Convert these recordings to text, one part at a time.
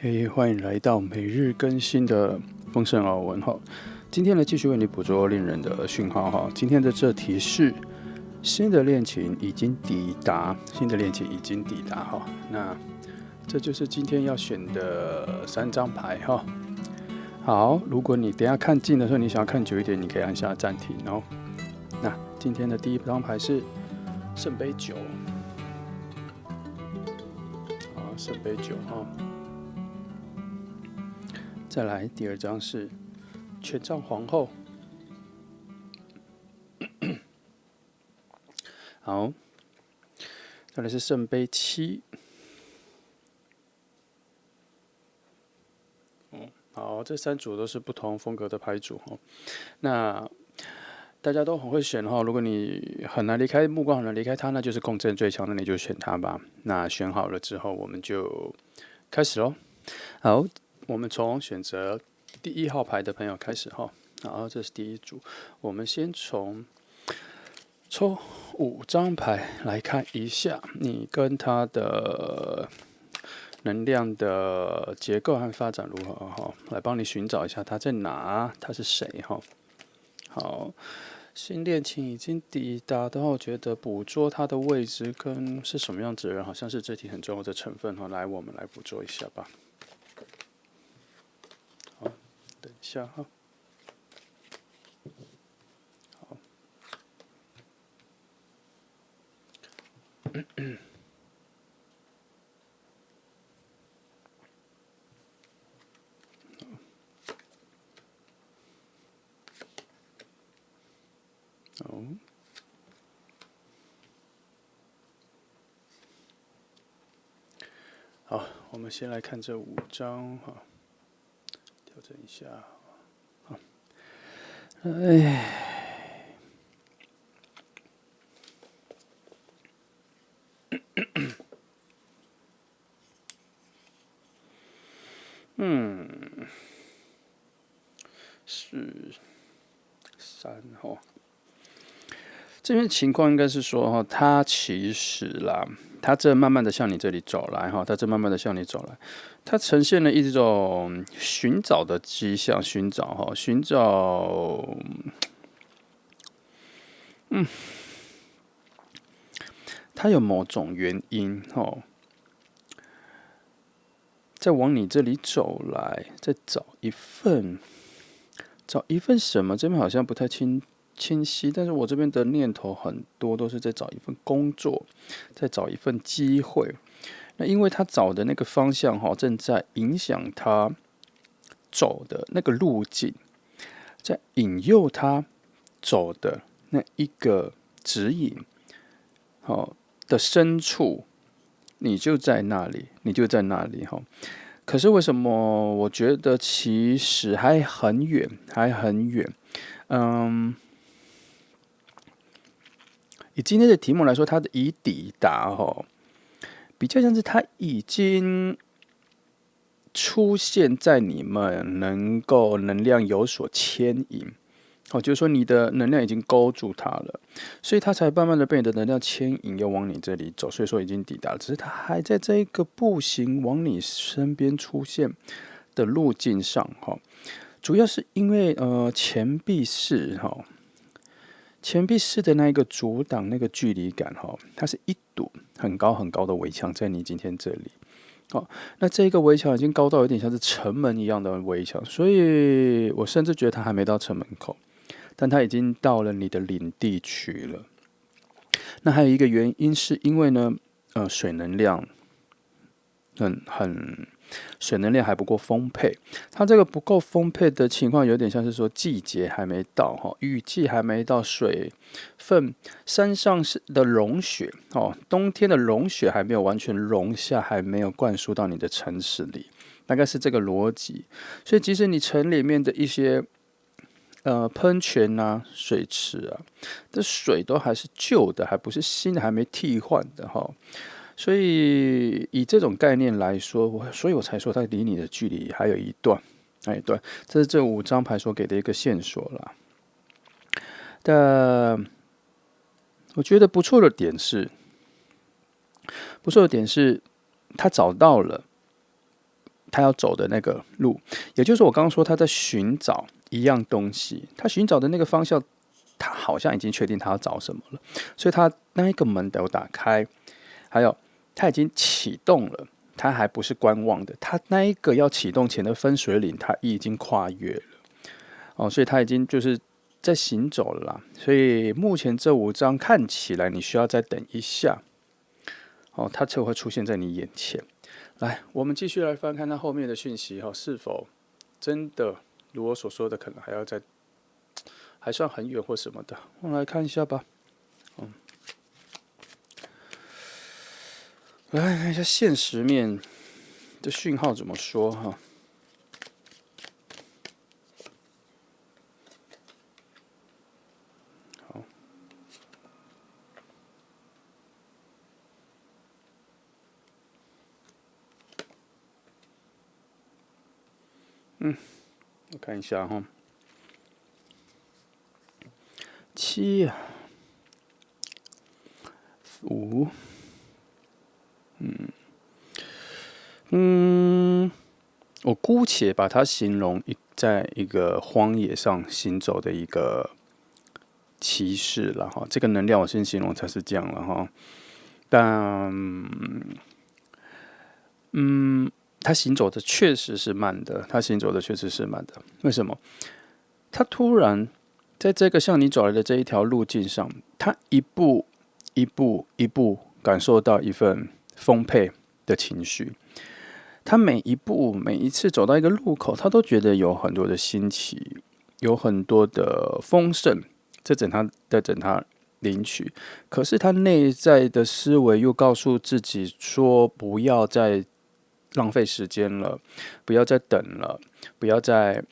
嘿，欢迎来到每日更新的丰盛奥文哈。今天呢，继续为你捕捉恋人的讯号哈。今天的这题是新的恋情已经抵达，新的恋情已经抵达哈。那这就是今天要选的3张牌哈。好，如果你等一下看近的时候，你想要看久一点，你可以按下暂停哦。那今天的第一张牌是圣杯9，好，圣杯9哈。再来第二张是权杖皇后，好，再来是圣杯7，好，这3组都是不同风格的牌组哈。那大家都很会选哈，如果你很难离开目光，很难离开它，那就是共振最强的，你就选它吧。那选好了之后，我们就开始咯。好，我们从选择第1号牌的朋友开始哈。好，这是第一组，我们先从抽5张牌来看一下你跟他的能量的结构和发展如何哈，来帮你寻找一下他在哪，他是谁哈。好，新恋情已经抵达的话，我觉得捕捉他的位置跟是什么样子的人，好像是这题很重要的成分哈。来，我们来捕捉一下吧。好，等一下哈。好，好，我们先来看这5张哈，调整一下。好，是3哈。这边情况应该是说哈，他其实啦，他正慢慢的向你这里走来哈，他正慢慢的向你走来，他呈现了一种寻找的迹象，寻找，他有某种原因哈，在往你这里走来，在找一份什么？这边好像不太清晰，但是我这边的念头很多都是在找一份工作，在找一份机会。那因为他找的那个方向哈，正在影响他走的那个路径，在引诱他走的那一个指引，好的深处，你就在那里，哈。可是为什么我觉得其实还很远，以今天的题目来说，它的已抵达哈，比较像是它已经出现在你们能量有所牵引，就是说你的能量已经勾住它了，所以它才慢慢的被你的能量牵引，要往你这里走。所以说已经抵达了，只是它还在这一个步行往你身边出现的路径上哈。主要是因为钱币四哈。钱币4的那一个阻挡那个距离感哈，它是一堵很高很高的围墙在你今天这里。哦，那这个围墙已经高到有点像是城门一样的围墙，所以我甚至觉得它还没到城门口，但它已经到了你的领地区了。那还有一个原因是因为呢，水能量水能量还不够丰沛，它这个不够丰沛的情况，有点像是说季节还没到哈，雨季还没到，水分山上的融雪哦，冬天的融雪还没有完全融下，还没有灌输到你的城市里，大概是这个逻辑。所以即使你城里面的一些喷泉啊、水池啊的水都还是旧的，还不是新的，还没替换的哈。所以以这种概念来说，所以我才说它离你的距离还有一段，对，这是这5张牌所给的一个线索啦。但我觉得不错的点是，他找到了他要走的那个路，也就是我刚刚说他在寻找一样东西，他寻找的那个方向，他好像已经确定他要找什么了，所以他那一个门都打开，还有他已经启动了，他还不是观望的，他那一个要启动前的分水岭，他已经跨越了哦，所以他已经就是在行走了啦。所以目前这5张看起来你需要再等一下哦，它才会出现在你眼前。来，我们继续来翻看它后面的讯息哈，是否真的如我所说的，可能还要再还算很远或什么的，我们来看一下吧。来看一下现实面的讯号怎么说哈。好，我看一下哈，7、5，我姑且把它形容在一个荒野上行走的一个骑士了哈。这个能量我先形容它是这样了哈，但他行走的确实是慢的，为什么？他突然在这个向你走来的这一条路径上，他一步感受到一份丰沛的情绪。他每一次走到一个路口，他都觉得有很多的新奇，有很多的丰盛，在等他领取。可是他内在的思维又告诉自己说，不要再浪费时间了，不要再等了，不要再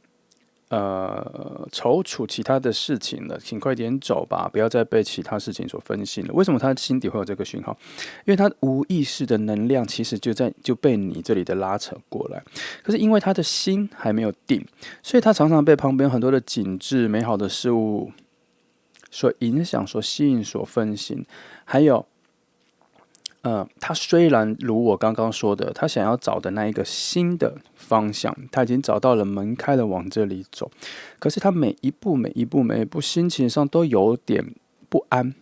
踌躇其他的事情了，请快点走吧，不要再被其他事情所分心了。为什么他心底会有这个讯号？因为他无意识的能量其实就被你这里的拉扯过来，可是因为他的心还没有定，所以他常常被旁边很多的景致、美好的事物所影响、所吸引、所分心，还有。他虽然如我刚刚说的，他想要找的那一个新的方向，他已经找到了门开了往这里走，可是他每一步心情上都有点不安。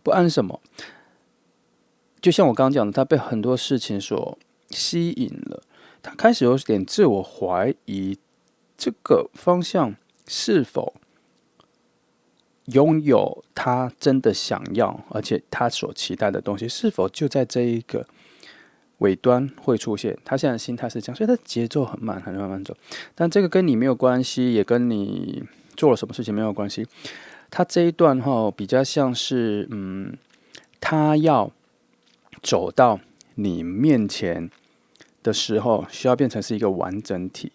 不安什么？就像我刚刚讲的，他被很多事情所吸引了，他开始有点自我怀疑，这个方向是否拥有他真的想要，而且他所期待的东西，是否就在这一个尾端会出现？他现在的心态是这样，所以他节奏很慢，很慢慢走。但这个跟你没有关系，也跟你做了什么事情没有关系。他这一段比较像是，他要走到你面前的时候，需要变成是一个完整体。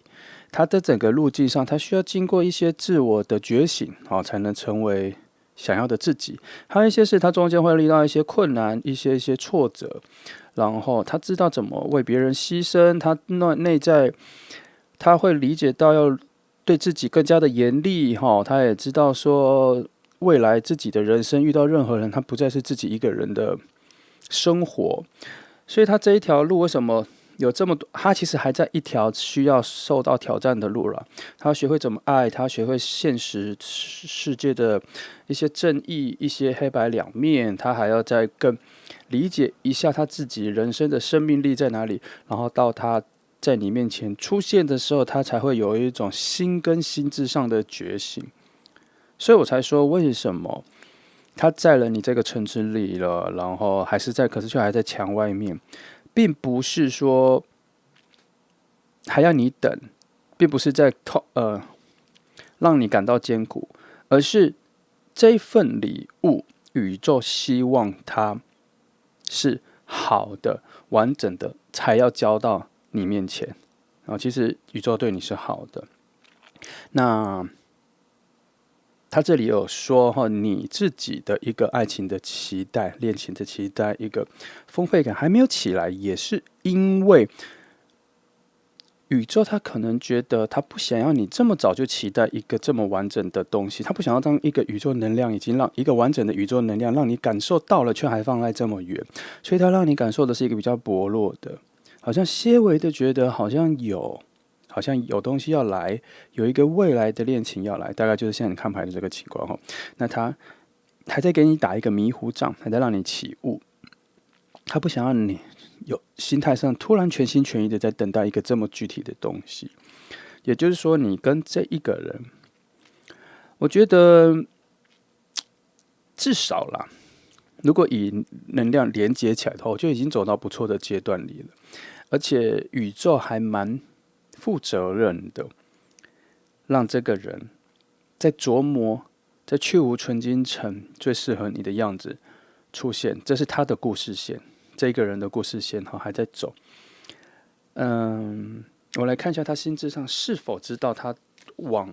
他的整个路径上，他需要经过一些自我的觉醒，才能成为想要的自己。还有一些是他中间会遇到一些困难、一些挫折，然后他知道怎么为别人牺牲。他内在他会理解到要对自己更加的严厉，他也知道说未来自己的人生遇到任何人，他不再是自己一个人的生活。所以他这一条路为什么？有这么多，他其实还在一条需要受到挑战的路了。他要学会怎么爱，他要学会现实世界的一些正义、一些黑白两面，他还要再更理解一下他自己人生的生命力在哪里。然后到他在你面前出现的时候，他才会有一种心跟心智上的觉醒。所以我才说，为什么他在了你这个城市里了，然后还是在，可是却还在墙外面。并不是说还要你等，并不是在让你感到艰苦，而是这一份礼物，宇宙希望它是好的、完整的，才要交到你面前。然后，其实宇宙对你是好的。那他这里有说你自己的一个爱情的期待、恋情的期待，一个丰沛感还没有起来，也是因为宇宙他可能觉得他不想要你这么早就期待一个这么完整的东西，他不想要当一个宇宙能量已经让一个完整的宇宙能量让你感受到了，却还放在这么远，所以他让你感受的是一个比较薄弱的。好像些微的觉得好像有东西要来，有一个未来的恋情要来，大概就是现在你看牌的这个情况哈。那他还在给你打一个迷糊仗，还在让你起雾，他不想让你有心态上突然全心全意的在等待一个这么具体的东西。也就是说，你跟这一个人，我觉得至少啦，如果以能量连接起来的话，我就已经走到不错的阶段里了。而且宇宙还蛮负责任的，让这个人在琢磨，在去无存精城最适合你的样子出现，这是他的故事线，这个人的故事线还在走。我来看一下他心智上是否知道他往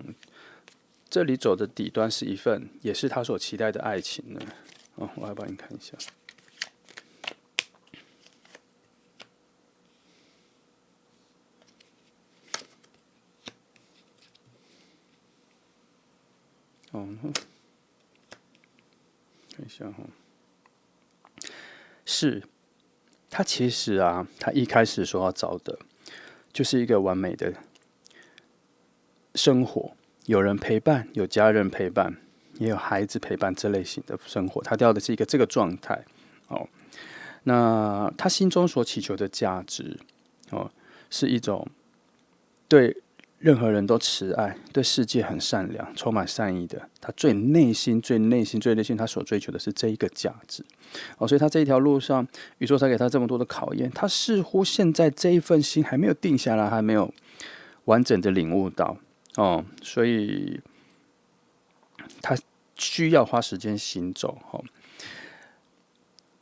这里走的底端是一份也是他所期待的爱情呢？我来帮你看一下。看一下是他其实他一开始说要找的就是一个完美的生活，有人陪伴，有家人陪伴，也有孩子陪伴这类型的生活，他要的是一个这个状态。那他心中所祈求的价值是一种对任何人都慈爱，对世界很善良，充满善意的。他最内心、他所追求的是这一个价值。所以他这一条路上，宇宙才给他这么多的考验。他似乎现在这一份心还没有定下来，还没有完整的领悟到所以他需要花时间行走。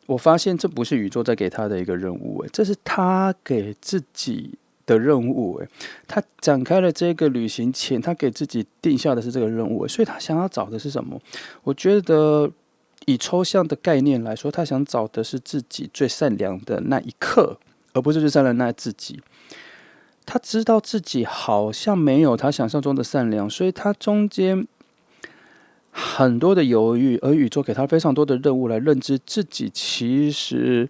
我发现这不是宇宙在给他的一个任务，这是他给自己的任务。他展开了这个旅行前，他给自己定下的是这个任务，所以他想要找的是什么？我觉得以抽象的概念来说，他想找的是自己最善良的那一刻，而不是最善良的那自己。他知道自己好像没有他想象中的善良，所以他中间很多的犹豫，而宇宙给他非常多的任务来认知自己其实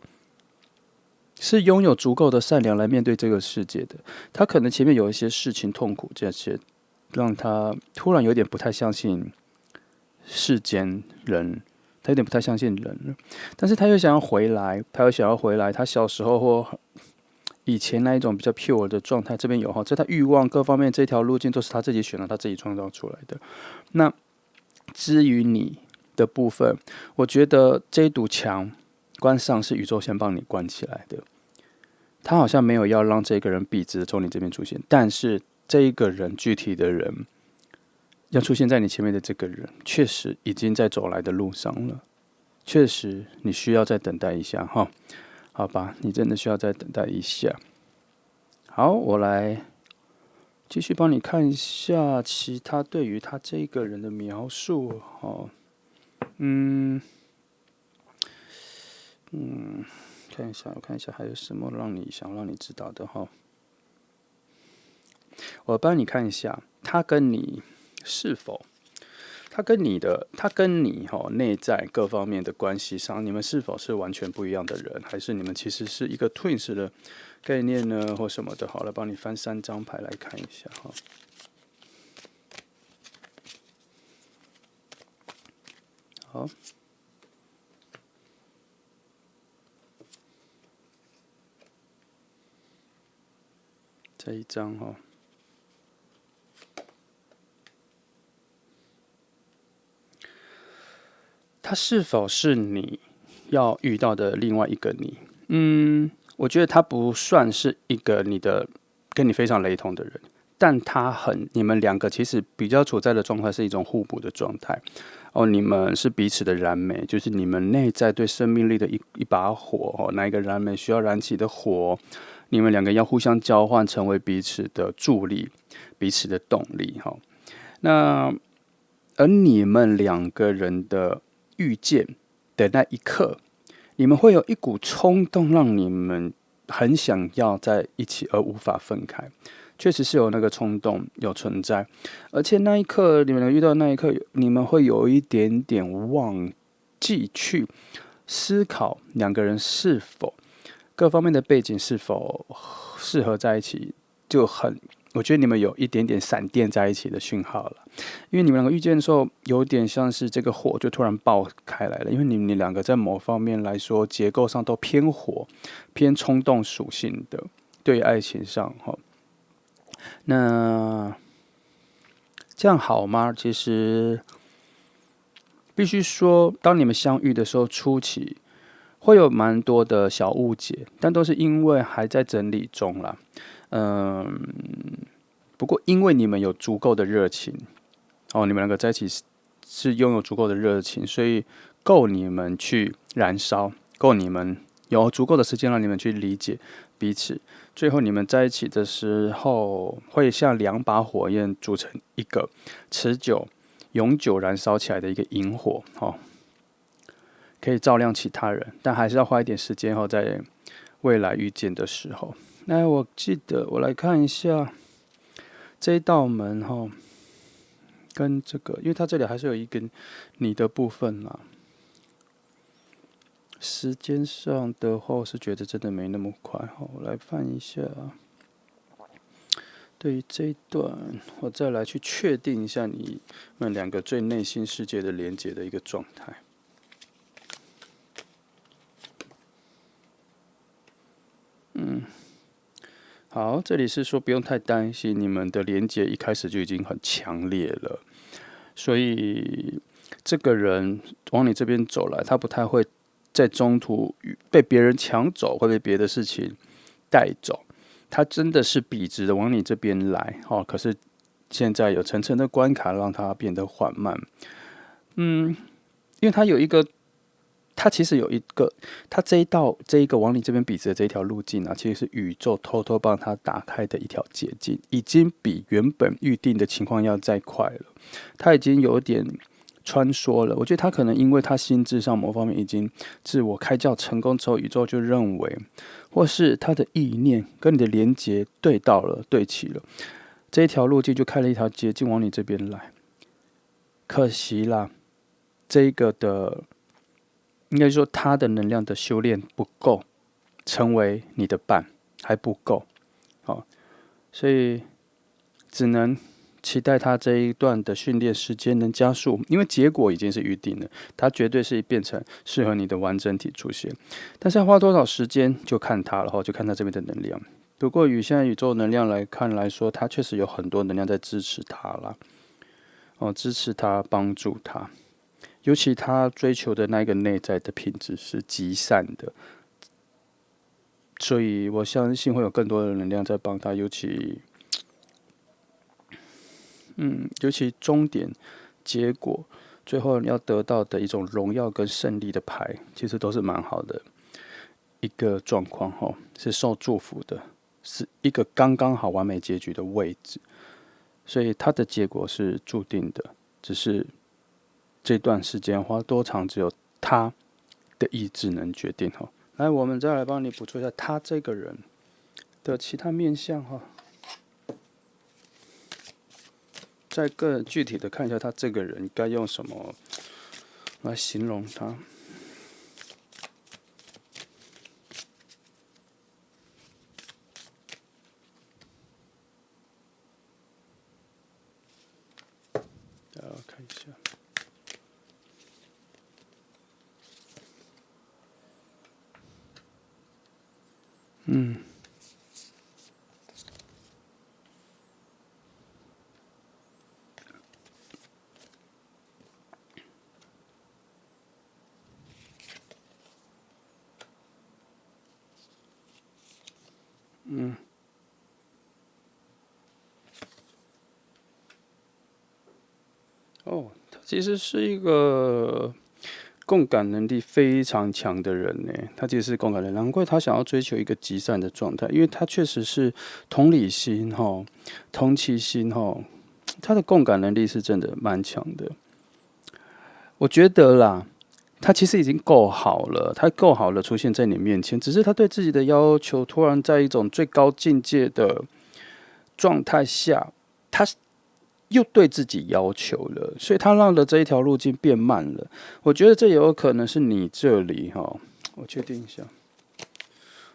是拥有足够的善良来面对这个世界的。他可能前面有一些事情痛苦，这些让他突然有点不太相信世间人，他有点不太相信人了。但是他又想要回来，他小时候或以前那一种比较 pure 的状态，这边有这他欲望各方面这条路径都是他自己选的，他自己创造出来的。那至于你的部分，我觉得这一堵墙关上是宇宙先帮你关起来的，他好像没有要让这个人笔直从你这边出现，但是这一个人具体的人要出现在你前面的这个人，确实已经在走来的路上了，确实你需要再等待一下好吧，你真的需要再等待一下。好，我来继续帮你看一下其他对于他这个人的描述。我看一下还有什么让你知道的我帮你看一下，他跟你是否，他跟你内在各方面的关系上，你们是否是完全不一样的人，还是你们其实是一个 twins 的概念呢，或什么的？好了，帮你翻3张牌来看一下好，这一张他是否是你要遇到的另外一个你？我觉得他不算是一个跟你非常雷同的人，但你们两个其实比较处在的状态是一种互补的状态。你们是彼此的燃煤，就是你们内在对生命力的一把火那一个燃煤需要燃起的火，你们两个要互相交换，成为彼此的助力，彼此的动力那而你们两个人的遇见的那一刻，你们会有一股冲动，让你们很想要在一起而无法分开。确实是有那个冲动有存在，而且那一刻你们遇到那一刻，你们会有一点点忘记去思考两个人是否各方面的背景是否适合在一起，我觉得你们有一点点闪电在一起的讯号了。因为你们两个遇见的时候，有点像是这个火就突然爆开来了。因为你们两个在某方面来说，结构上都偏火、偏冲动属性的，对于爱情上哈。那这样好吗？其实必须说，当你们相遇的时候，初期会有蛮多的小误解，但都是因为还在整理中啦。不过因为你们有足够的热情，你们两个在一起是拥有足够的热情，所以够你们去燃烧，够你们有足够的时间让你们去理解彼此。最后你们在一起的时候，会像2把火焰组成一个持久、永久燃烧起来的一个萤火，可以照亮其他人，但还是要花一点时间后，在未来遇见的时候。那我记得我来看一下这一道门跟这个，因为它这里还是有一个你的部分啦。时间上的话，我是觉得真的没那么快。我来翻一下。对于这一段，我再来去确定一下你们两个最内心世界的连结的一个状态。好，这里是说不用太担心，你们的连结一开始就已经很强烈了，所以这个人往你这边走来，他不太会在中途被别人抢走，或被别的事情带走。他真的是笔直的往你这边来，可是现在有层层的关卡，让他变得缓慢。因为他其实有一个，他这一个往你这边笔直的这一条路径啊，其实是宇宙偷偷帮他打开的一条捷径，已经比原本预定的情况要再快了。他已经有点穿梭了。我觉得他可能因为他心智上某方面已经自我开教成功之后，宇宙就认为，或是他的意念跟你的连结对到了、对齐了，这一条路径就开了一条捷径往你这边来。可惜啦，这个的应该说他的能量的修炼不够，成为你的伴还不够，所以只能期待他这一段的训练时间能加速，因为结果已经是预定了，他绝对是变成适合你的完整体出现。但是要花多少时间就看他了，就看他这边的能量。不过以现在宇宙能量来说，他确实有很多能量在支持他啦，支持他，帮助他。尤其他追求的那个内在的品质是极善的，所以我相信会有更多的能量在帮他，尤其终点结果最后要得到的一种荣耀跟胜利的牌，其实都是蛮好的一个状况，是受祝福的，是一个刚刚好完美结局的位置，所以它的结果是注定的，只是这段时间花多长，只有他的意志能决定。来，我们再来帮你补充一下他这个人的其他面向，再更具体的看一下他这个人该用什么来形容他。大家看一下。他其实是一个共感能力非常强的人呢。他其实是共感人，难怪他想要追求一个极善的状态，因为他确实是同理心、同情心，他的共感能力是真的蛮强的。我觉得啦，他其实已经够好了，他够好了出现在你面前，只是他对自己的要求突然在一种最高境界的状态下，他又对自己要求了，所以他让的这一条路径变慢了。我觉得这也有可能是你这里我确定一下，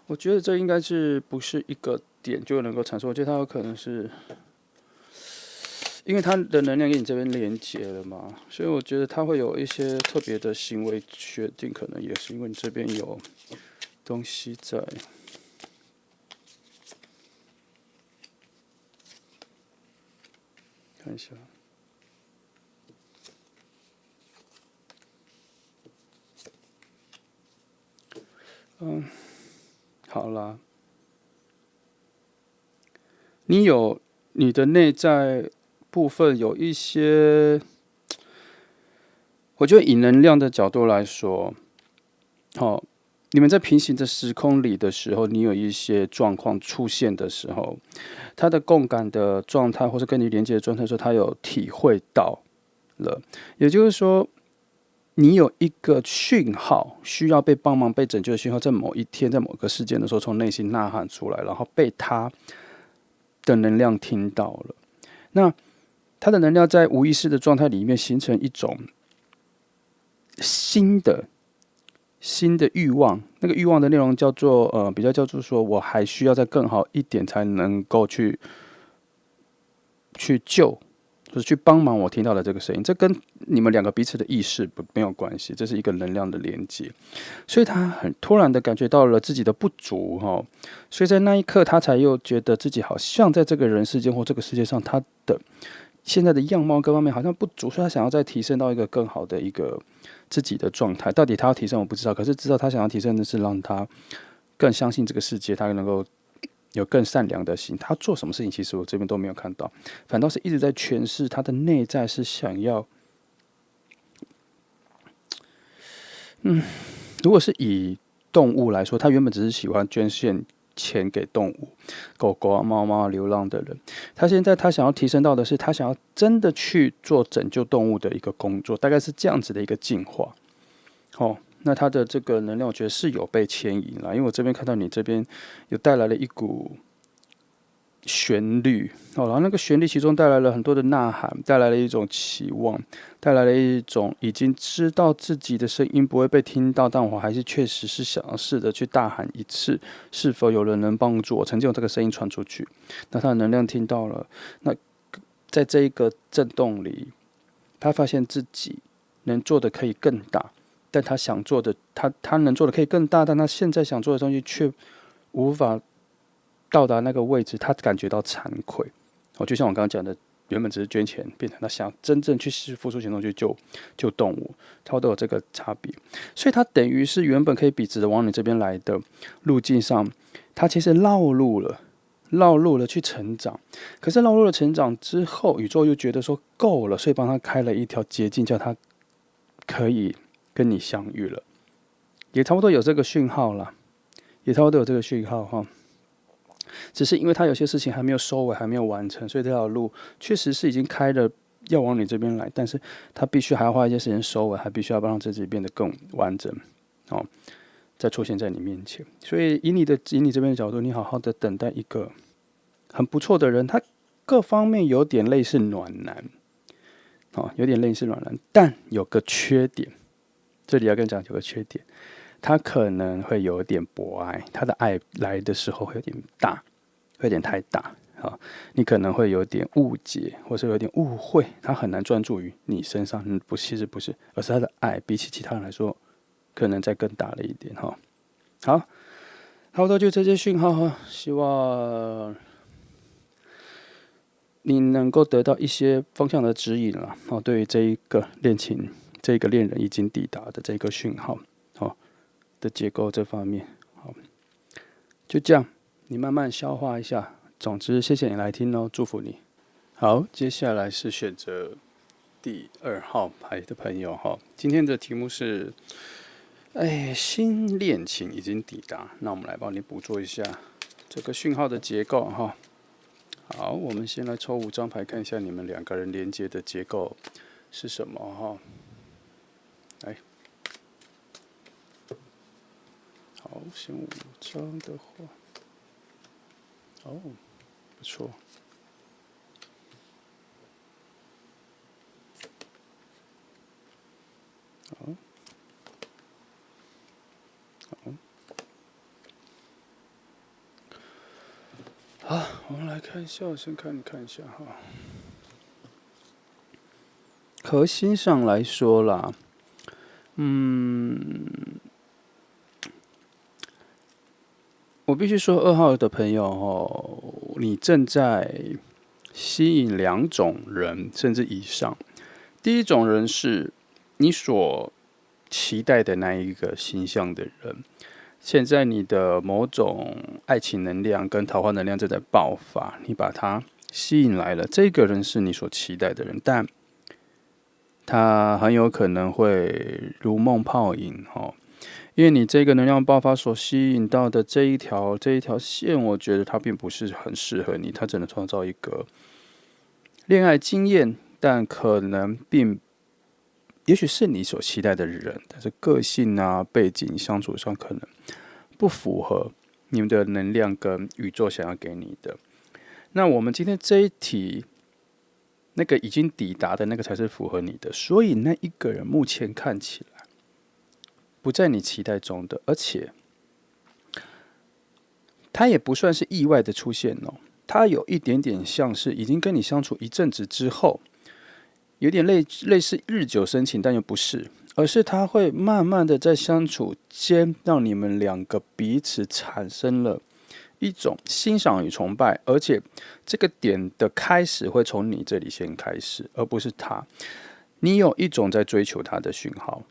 我觉得这应该是不是一个点就能够阐述？我觉得它有可能是，因为它的能量跟你这边连接了嘛，所以我觉得它会有一些特别的行为决定，可能也是因为你这边有东西在。看一下，好啦，你有你的内在部分有一些，我觉得以能量的角度来说，好、你们在平行的时空里的时候，你有一些状况出现的时候，他的共感的状态，或是跟你连接的状态，说他有体会到了，也就是说，你有一个讯号需要被帮忙、被拯救的讯号，在某一天、在某个事件的时候，从内心呐喊出来，然后被他的能量听到了。那他的能量在无意识的状态里面形成一种新的欲望，那个欲望的内容叫做比较叫做说，我还需要再更好一点才能够去救，就是去帮忙我听到的这个声音。这跟你们两个彼此的意识没有关系，这是一个能量的连接。所以他很突然的感觉到了自己的不足哈，所以在那一刻他才又觉得自己好像在这个人世间或这个世界上，他的现在的样貌各方面好像不足，所以他想要再提升到一个更好的一个自己的状态。到底他要提升我不知道，可是知道他想要提升的是让他更相信这个世界，他能够有更善良的心。他做什么事情，其实我这边都没有看到，反倒是一直在诠释他的内在是想要，如果是以动物来说，他原本只是喜欢捐献钱给动物，狗狗啊、猫猫啊、流浪的人。他现在他想要提升到的是，他想要真的去做拯救动物的一个工作，大概是这样子的一个进化。哦，那他的这个能量，我觉得是有被牵引了，因为我这边看到你这边有带来了一股旋律哦，然后那个旋律其中带来了很多的呐喊，带来了一种期望，带来了一种已经知道自己的声音不会被听到，但我还是确实是想要试着去大喊一次，是否有人能帮助我？曾经有这个声音传出去，那他的能量听到了，那在这一个震动里，他发现自己能做的可以更大，但他想做的，他能做的可以更大，但他现在想做的东西却无法到达那个位置，他感觉到惭愧。哦，就像我刚刚讲的，原本只是捐钱，变成他想真正去付出行动去救动物，他都有这个差别。所以他等于是原本可以笔直的往你这边来的路径上，他其实绕路了去成长。可是绕路了成长之后，宇宙又觉得说够了，所以帮他开了一条捷径，叫他可以跟你相遇了，也差不多有这个讯号了，也差不多有这个讯号哈。只是因为他有些事情还没有收尾，还没有完成，所以这条路确实是已经开了，要往你这边来，但是他必须还要花一些时间收尾，还必须要让自己变得更完整，哦，再出现在你面前。所以以你这边的角度，你好好的等待一个很不错的人，他各方面有点类似暖男，哦，有点类似暖男，但有个缺点，这里要跟你讲有个缺点。他可能会有点博爱，他的爱来的时候会有点大，会有点太大啊，你可能会有点误解，或是有点误会，他很难专注于你身上。不，其实不是，而是他的爱比起其他人来说，可能再更大了一点哈。好，差不多就这些讯号哈，希望你能够得到一些方向的指引了哦。对于这一个恋情，这一个恋人已经抵达的这个讯号，哦。的结构这方面，好，就这样，你慢慢消化一下。总之，谢谢你来听哦，祝福你。好，接下来是选择第2号牌的朋友哈。今天的题目是，新恋情已经抵达，那我们来帮你捕捉一下这个讯号的结构哈。好，我们先来抽5张牌，看一下你们2个人连接的结构是什么哈。来。好，先5张的话，哦，不错。好，好，我们来看一下，我先看一下哈。核心上来说啦，我必须说2号的朋友你正在吸引2种人甚至以上。第一种人是你所期待的那一个形象的人，现在你的某种爱情能量跟桃花能量正在爆发，你把他吸引来了，这个人是你所期待的人，但他很有可能会如梦泡影因为你这个能量爆发所吸引到的这一条线，我觉得它并不是很适合你，它只能创造一个恋爱经验，但可能也许是你所期待的人，但是个性啊、背景、相处上可能不符合你们的能量跟宇宙想要给你的。那我们今天这一题，那个已经抵达的那个才是符合你的，所以那一个人目前看起来不在你期待中的，而且他也不算是意外的出现他有一点点像是已经跟你相处一阵子之后，有点类似日久生情，但又不是，而是他会慢慢的在相处间，让你们2个彼此产生了一种欣赏与崇拜，而且这个点的开始会从你这里先开始，而不是他。你有一种在追求他的讯号。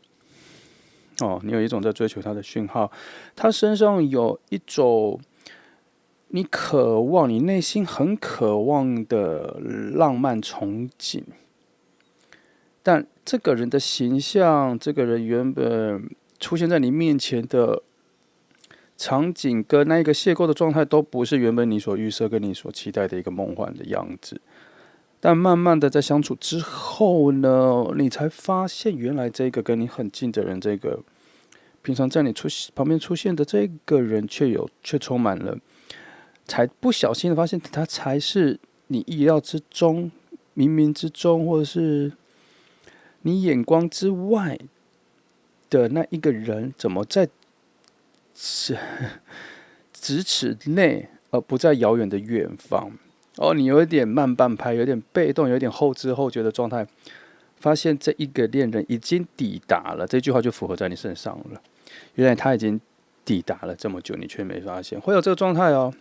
你有一种在追求他的讯号，他身上有一种你渴望，你内心很渴望的浪漫憧憬，但这个人的形象，这个人原本出现在你面前的场景跟那一个邂逅的状态，都不是原本你所预设跟你所期待的一个梦幻的样子。但慢慢的在相处之后呢，你才发现原来这个跟你很近的人，这个平常在你旁边出现的这个人，却充满了，才不小心的发现他才是你意料之中、冥冥之中，或者是你眼光之外的那一个人，怎么在咫尺内，而不在遥远的远方？你有一点慢半拍，有点被动，有点后知后觉的状态，发现这一个恋人已经抵达了，这句话就符合在你身上了。原来他已经抵达了这么久，你却没发现，会有这个状态哦。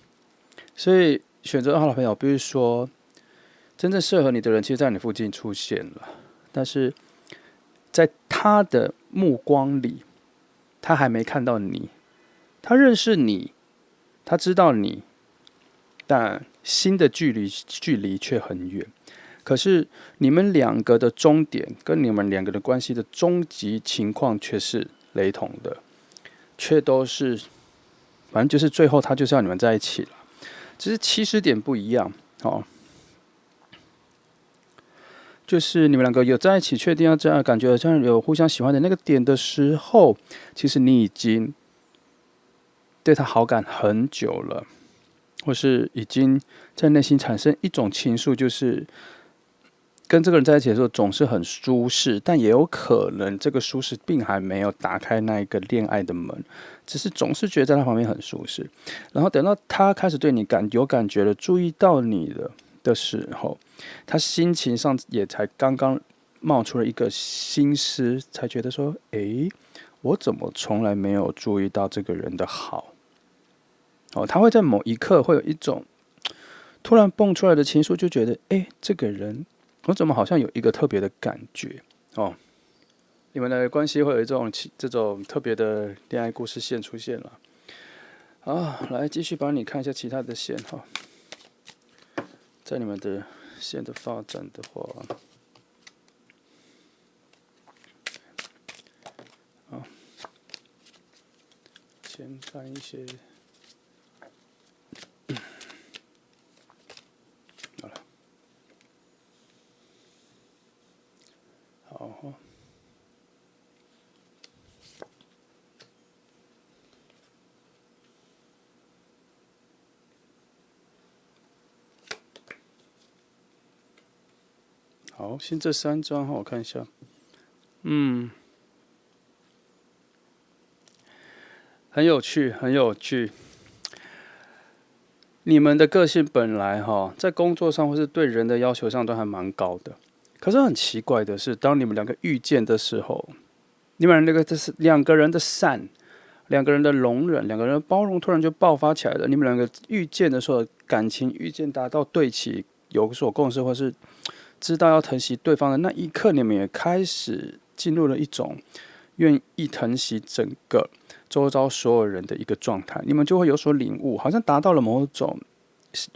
所以选择2号的朋友，比如说真正适合你的人，其实在你附近出现了，但是在他的目光里，他还没看到你，他认识你，他知道你，但心的距离却很远。可是你们2个的终点跟你们2个的关系的终极情况却是雷同的，却都是，反正就是最后他就是要你们在一起了，只是起始点不一样就是你们2个有在一起，确定要这样，感觉好像有互相喜欢的那个点的时候，其实你已经对他好感很久了，或是已经在内心产生一种情愫，就是跟这个人在一起的时候总是很舒适，但也有可能这个舒适并还没有打开那一个恋爱的门，只是总是觉得在他旁边很舒适。然后等到他开始对你有感觉了，注意到你了的时候，他心情上也才刚刚冒出了一个心思，才觉得说：诶，我怎么从来没有注意到这个人的好？他会在某一刻会有一种突然蹦出来的情愫，就觉得：诶，这个人我怎么好像有一个特别的感觉你们的关系会有这种特别的恋爱故事线出现了。好，来继续帮你看一下其他的线在你们的线的发展的话，先看一些，好了，好。好，先这3张我看一下，很有趣，很有趣。你们的个性本来在工作上或是对人的要求上都还蛮高的。可是很奇怪的是，当你们两个遇见的时候，你们这是两个人的善，两个人的容忍，两个人的包容，突然就爆发起来了。你们两个遇见的时候，感情遇见达到对齐，有所共识，或是知道要疼惜对方的那一刻，你们也开始进入了一种愿意疼惜整个周遭所有人的一个状态，你们就会有所领悟，好像达到了某种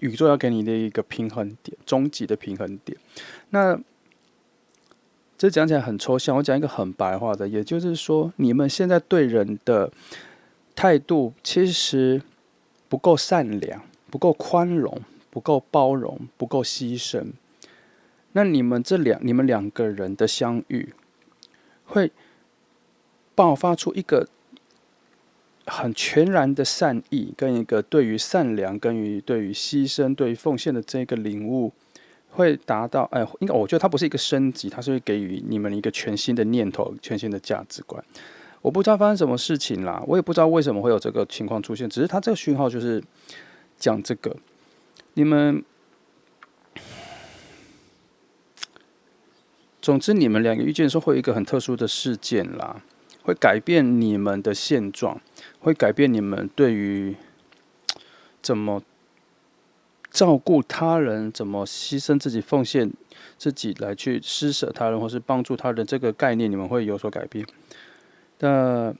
宇宙要给你的一个平衡点，终极的平衡点。那这讲起来很抽象，我讲一个很白话的，也就是说，你们现在对人的态度其实不够善良，不够宽容，不够包容，不够牺牲。那你们两个人的相遇，会爆发出一个很全然的善意，跟一个对于善良、跟对于牺牲、对于奉献的这个领悟，会达到，应该我觉得它不是一个升级，它是会给予你们一个全新的念头、全新的价值观。我不知道发生什么事情啦，我也不知道为什么会有这个情况出现，只是它这个讯号就是讲这个，你们，总之你们两个遇见的时候会有一个很特殊的事件啦，会改变你们的现状，会改变你们对于怎么照顾他人，怎么牺牲自己、奉献自己来去施舍他人，或是帮助他人这个概念，你们会有所改变。那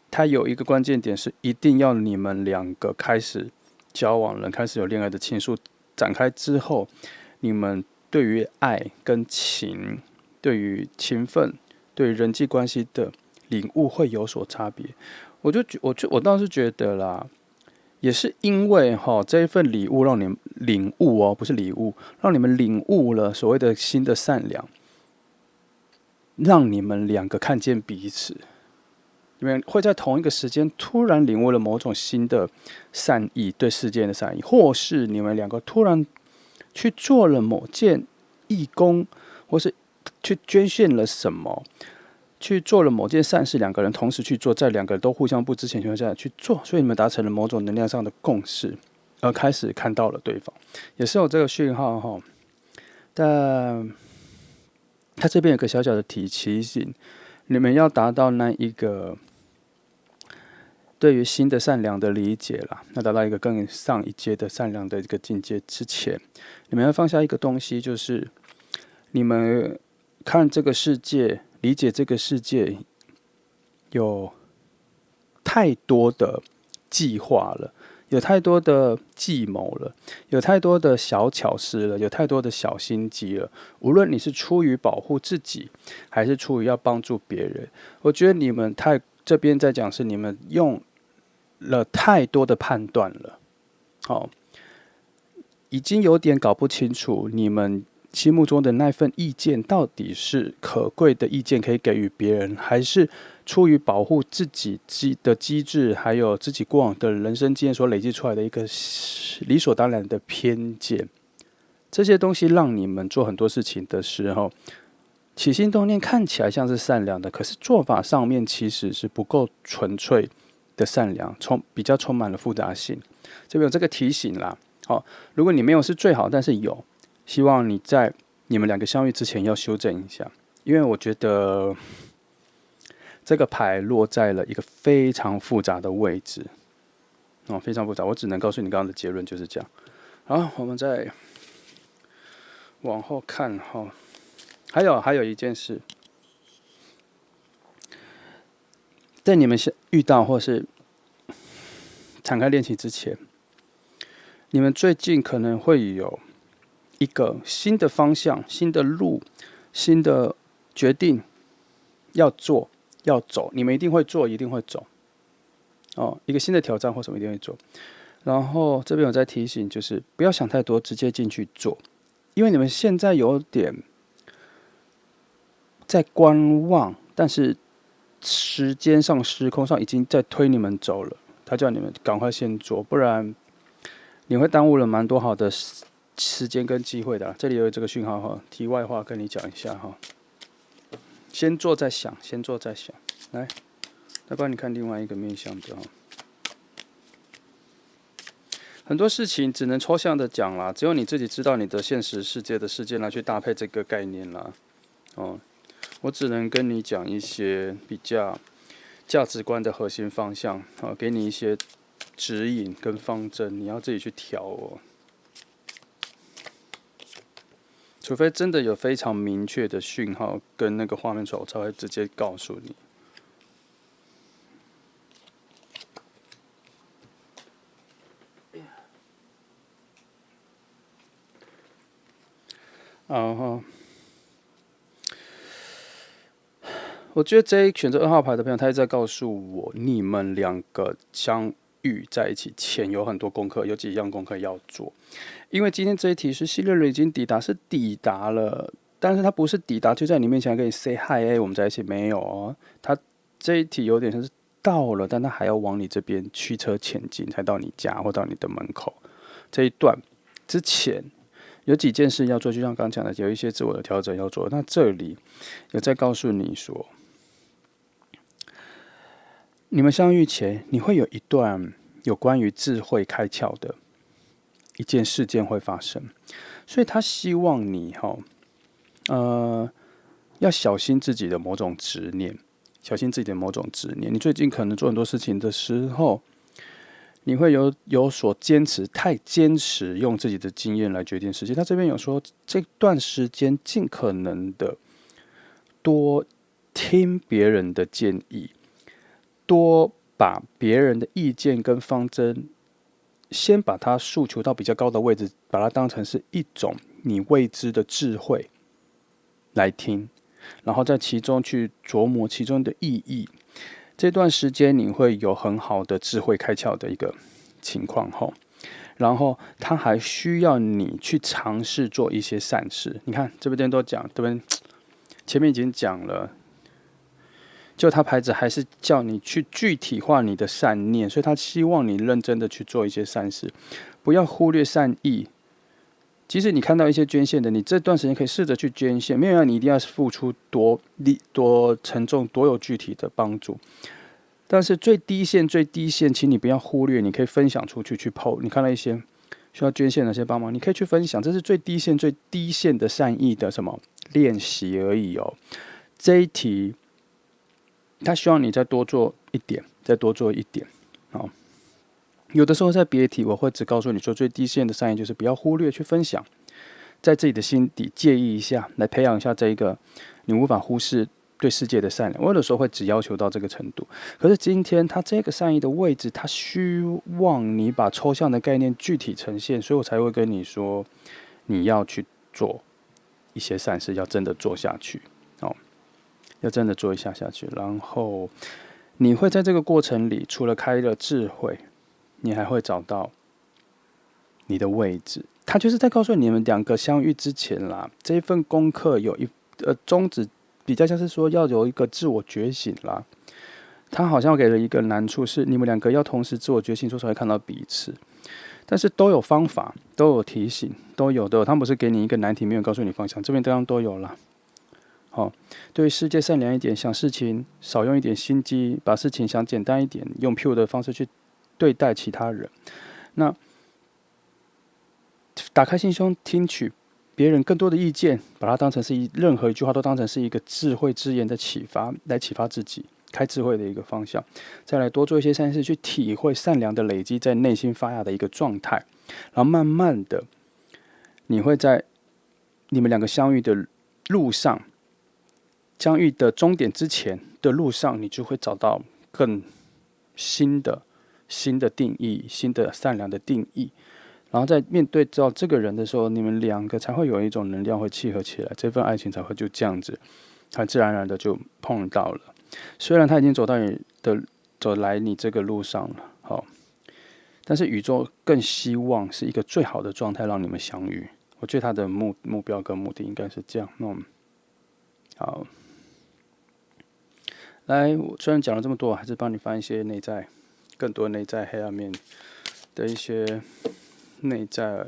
它有一个关键点是，一定要你们两个开始交往了，开始有恋爱的情愫展开之后，你们对于爱跟情，对于情分，对于人际关系的领悟会有所差别。我倒是觉得啦，也是因为这一份礼物让你们领悟不是礼物，让你们领悟了所谓的新的善良，让你们两个看见彼此，你们会在同一个时间突然领悟了某种新的善意，对世界的善意，或是你们两个突然去做了某件义工，或是去捐献了什么，去做了某件善事，两个人同时去做，在两个人都互相不知情情况下去做，所以你们达成了某种能量上的共识，而开始看到了对方，也是有这个讯号哈。但他这边有个小小的提醒，你们要达到那一个对于新的善良的理解啦，要达到一个更上一阶的善良的一个境界之前，你们要放下一个东西，就是你们看这个世界、理解这个世界有太多的计划了，有太多的计谋了，有太多的小巧思了，有太多的小心机了。无论你是出于保护自己，还是出于要帮助别人，我觉得你们这边在讲是你们用了太多的判断了，已经有点搞不清楚你们心目中的那份意见到底是可贵的意见可以给予别人，还是出于保护自己的机制，还有自己过往的人生经验所累积出来的一个理所当然的偏见。这些东西让你们做很多事情的时候，起心动念看起来像是善良的，可是做法上面其实是不够纯粹的善良，比较充满了复杂性。这边有这个提醒啦。如果你没有是最好，但是有，希望你在你们两个相遇之前要修正一下，因为我觉得这个牌落在了一个非常复杂的位置，非常复杂。我只能告诉你刚刚的结论就是这样。好，我们再往后看哈。还有一件事，在你们遇到或是展开恋情之前，你们最近可能会有一个新的方向、新的路、新的决定要做、要走，你们一定会做，一定会走。一个新的挑战或什么一定会做。然后这边有在提醒，就是不要想太多，直接进去做，因为你们现在有点在观望，但是时间上、时空上已经在推你们走了。他叫你们赶快先做，不然你会耽误了蛮多好的时间跟机会的。这里有这个讯号哈，题外话跟你讲一下哈。先做再想，先做再想。来，再帮你看另外一个面向的哈。很多事情只能抽象的讲啦，只有你自己知道你的现实世界的事件来去搭配这个概念啦。我只能跟你讲一些比较价值观的核心方向，给你一些指引跟方针，你要自己去调哦。除非真的有非常明确的讯号跟那个画面出来，我才会直接告诉你。我觉得选择2号牌的朋友，他一直在告诉我，你们两个相遇在一起前有很多功课，有几样功课要做。因为今天这一题是系列人已经抵达，是抵达了，但是他不是抵达就在你面前跟你 say hi， 我们在一起没有哦。他这一题有点像是到了，但他还要往你这边驱车前进，才到你家或到你的门口。这一段之前有几件事要做，就像刚刚讲的，有一些自我的调整要做。那这里有在告诉你说，你们相遇前，你会有一段有关于智慧开窍的一件事件会发生，所以他希望你要小心自己的某种执念，小心自己的某种执念。你最近可能做很多事情的时候，你会有所坚持，太坚持用自己的经验来决定事情。他这边有说，这段时间尽可能的多听别人的建议，多把别人的意见跟方针，先把它诉求到比较高的位置，把它当成是一种你未知的智慧来听，然后在其中去琢磨其中的意义。这段时间你会有很好的智慧开窍的一个情况后，然后他还需要你去尝试做一些善事。你看这边都讲，这边前面已经讲了，就他牌子还是叫你去具体化你的善念，所以他希望你认真的去做一些善事，不要忽略善意。即使你看到一些捐献的，你这段时间可以试着去捐献，没有让你一定要付出多沉重、多有具体的帮助。但是最低线，请你不要忽略，你可以分享出去去PO。你看到一些需要捐献的一些帮忙，你可以去分享，这是最低线的善意的什么练习而已哦。这一题，他希望你再多做一点，好。有的时候在别题，我会只告诉你说，最低线的善意就是不要忽略去分享，在自己的心底介意一下，来培养一下这一个你无法忽视对世界的善良。我有的时候会只要求到这个程度，可是今天他这个善意的位置，他希望你把抽象的概念具体呈现，所以我才会跟你说，你要去做一些善事，要真的做下去，要真的做一下去，然后你会在这个过程里，除了开了智慧，你还会找到你的位置。他就是在告诉你们两个相遇之前啦，这一份功课有宗旨比较像是说要有一个自我觉醒啦。他好像给了一个难处是，你们两个要同时自我觉醒，说才会看到彼此。但是都有方法，都有提醒，都有。他们不是给你一个难题，没有告诉你方向，这边都有啦。对世界善良一点，想事情少用一点心机，把事情想简单一点，用 pure 的方式去对待其他人。那打开心胸，听取别人更多的意见，把它当成是任何一句话都当成是一个智慧之言的启发，来启发自己，开智慧的一个方向。再来多做一些善事，去体会善良的累积在内心发芽的一个状态。然后慢慢的，你会在你们两个相遇的路上，相遇的终点之前的路上，你就会找到更新的定义，新的善良的定义。然后在面对到这个人的时候，你们两个才会有一种能量会契合起来，这份爱情才会就这样子，很自然而然的就碰到了。虽然他已经走来你这个路上了，但是宇宙更希望是一个最好的状态让你们相遇。我觉得他的目标跟目的应该是这样。好。来，我虽然讲了这么多，还是帮你翻一些更多内在黑暗面的一些内在